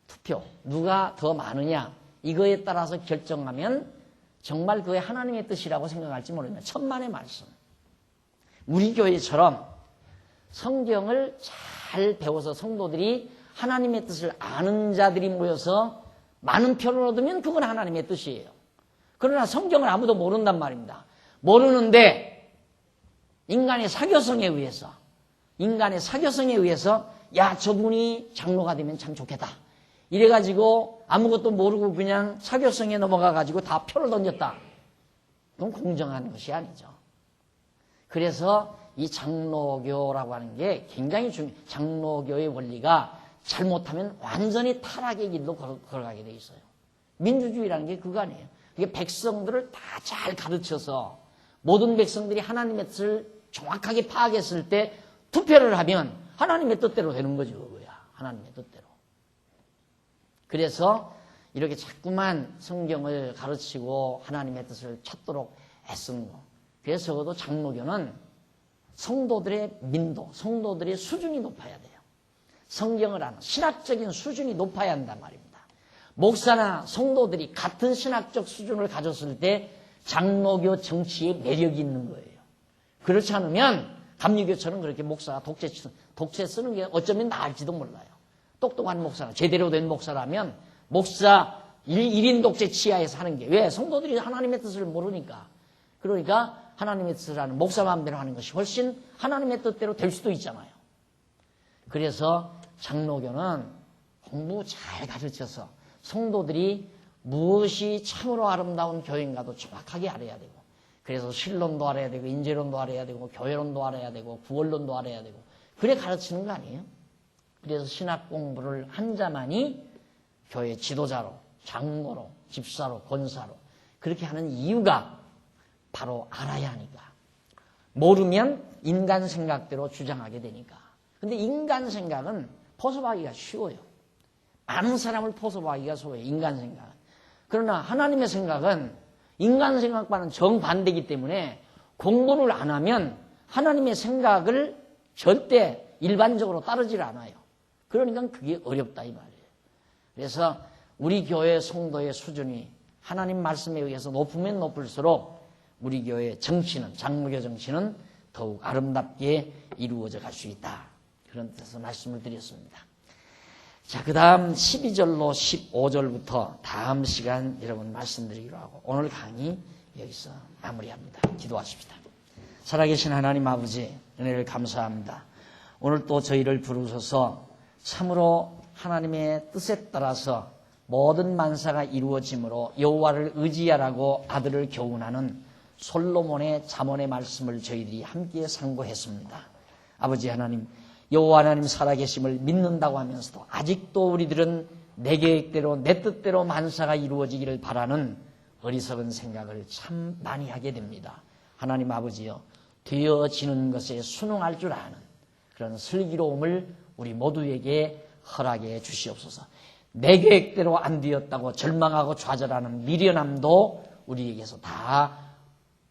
투표 누가 더 많으냐 이거에 따라서 결정하면 정말 그게 하나님의 뜻이라고 생각할지 모르겠는데 천만의 말씀. 우리 교회처럼 성경을 잘 배워서 성도들이 하나님의 뜻을 아는 자들이 모여서 많은 표를 얻으면 그건 하나님의 뜻이에요. 그러나 성경을 아무도 모른단 말입니다. 모르는데 인간의 사교성에 의해서 야, 저분이 장로가 되면 참 좋겠다. 이래가지고 아무것도 모르고 그냥 사교성에 넘어가가지고 다 표를 던졌다. 그건 공정한 것이 아니죠. 그래서 이 장로교라고 하는 게 굉장히 장로교의 원리가 잘못하면 완전히 타락의 길로 걸어가게 돼 있어요. 민주주의라는 게 그거 아니에요. 이게 백성들을 다 잘 가르쳐서 모든 백성들이 하나님의 뜻을 정확하게 파악했을 때 투표를 하면 하나님의 뜻대로 되는 거죠. 그거야. 하나님의 뜻대로. 그래서 이렇게 자꾸만 성경을 가르치고 하나님의 뜻을 찾도록 애쓰는 거. 그래서 적어도 장로교는 성도들의 민도, 성도들의 수준이 높아야 돼요. 성경을 아는 신학적인 수준이 높아야 한단 말입니다. 목사나 성도들이 같은 신학적 수준을 가졌을 때 장로교 정치에 매력이 있는 거예요. 그렇지 않으면 감리교처럼 그렇게 목사가 독재 쓰는 게 어쩌면 나을지도 몰라요. 똑똑한 목사가 제대로 된 목사라면 목사 1인 독재 치하에서 하는 게 왜? 성도들이 하나님의 뜻을 모르니까. 그러니까 하나님의 뜻을 하는 목사 마음대로 하는 것이 훨씬 하나님의 뜻대로 될 수도 있잖아요. 그래서 장로교는 공부 잘 가르쳐서 성도들이 무엇이 참으로 아름다운 교회인가도 정확하게 알아야 되고, 그래서 신론도 알아야 되고 인재론도 알아야 되고 교회론도 알아야 되고 구원론도 알아야 되고, 그래 가르치는 거 아니에요? 그래서 신학 공부를 한 자만이 교회 지도자로, 장로로, 집사로, 권사로 그렇게 하는 이유가 바로 알아야 하니까. 모르면 인간 생각대로 주장하게 되니까. 근데 인간 생각은 포섭하기가 쉬워요. 많은 사람을 포섭하기가 쉬워요. 인간 생각은. 그러나 하나님의 생각은 인간 생각과는 정반대이기 때문에 공부를 안 하면 하나님의 생각을 절대 일반적으로 따르질 않아요. 그러니까 그게 어렵다 이 말이에요. 그래서 우리 교회 성도의 수준이 하나님 말씀에 의해서 높으면 높을수록 우리 교회의 정치는, 장로교 정치는 더욱 아름답게 이루어져 갈 수 있다. 그런 뜻에서 말씀을 드렸습니다. 자, 그 다음 12절로 15절부터 다음 시간 여러분 말씀드리기로 하고 오늘 강의 여기서 마무리합니다. 기도하십시다. 살아계신 하나님 아버지, 은혜를 감사합니다. 오늘 또 저희를 부르셔서 참으로 하나님의 뜻에 따라서 모든 만사가 이루어짐으로 여호와를 의지하라고 아들을 교훈하는 솔로몬의 잠언의 말씀을 저희들이 함께 상고했습니다. 아버지 하나님, 여호와 하나님 살아계심을 믿는다고 하면서도 아직도 우리들은 내 계획대로 내 뜻대로 만사가 이루어지기를 바라는 어리석은 생각을 참 많이 하게 됩니다. 하나님 아버지여, 되어지는 것에 순응할 줄 아는 그런 슬기로움을 우리 모두에게 허락해 주시옵소서. 내 계획대로 안 되었다고 절망하고 좌절하는 미련함도 우리에게서 다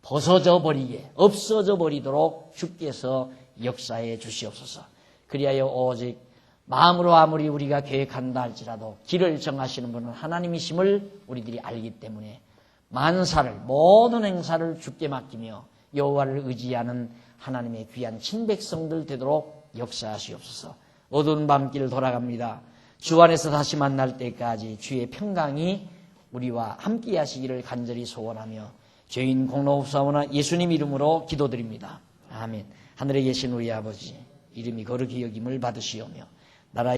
벗어져 버리게, 없어져 버리도록 주께서 역사해 주시옵소서. 그리하여 오직 마음으로 아무리 우리가 계획한다 할지라도 길을 정하시는 분은 하나님이심을 우리들이 알기 때문에 만사를, 모든 행사를 주께 맡기며 여호와를 의지하는 하나님의 귀한 친백성들 되도록 역사하시옵소서. 어두운 밤길 돌아갑니다. 주 안에서 다시 만날 때까지 주의 평강이 우리와 함께 하시기를 간절히 소원하며 죄인 공로옵사오나 예수님 이름으로 기도드립니다. 아멘. 하늘에 계신 우리 아버지, 이름이 거룩히 여김을 받으시오며 나라의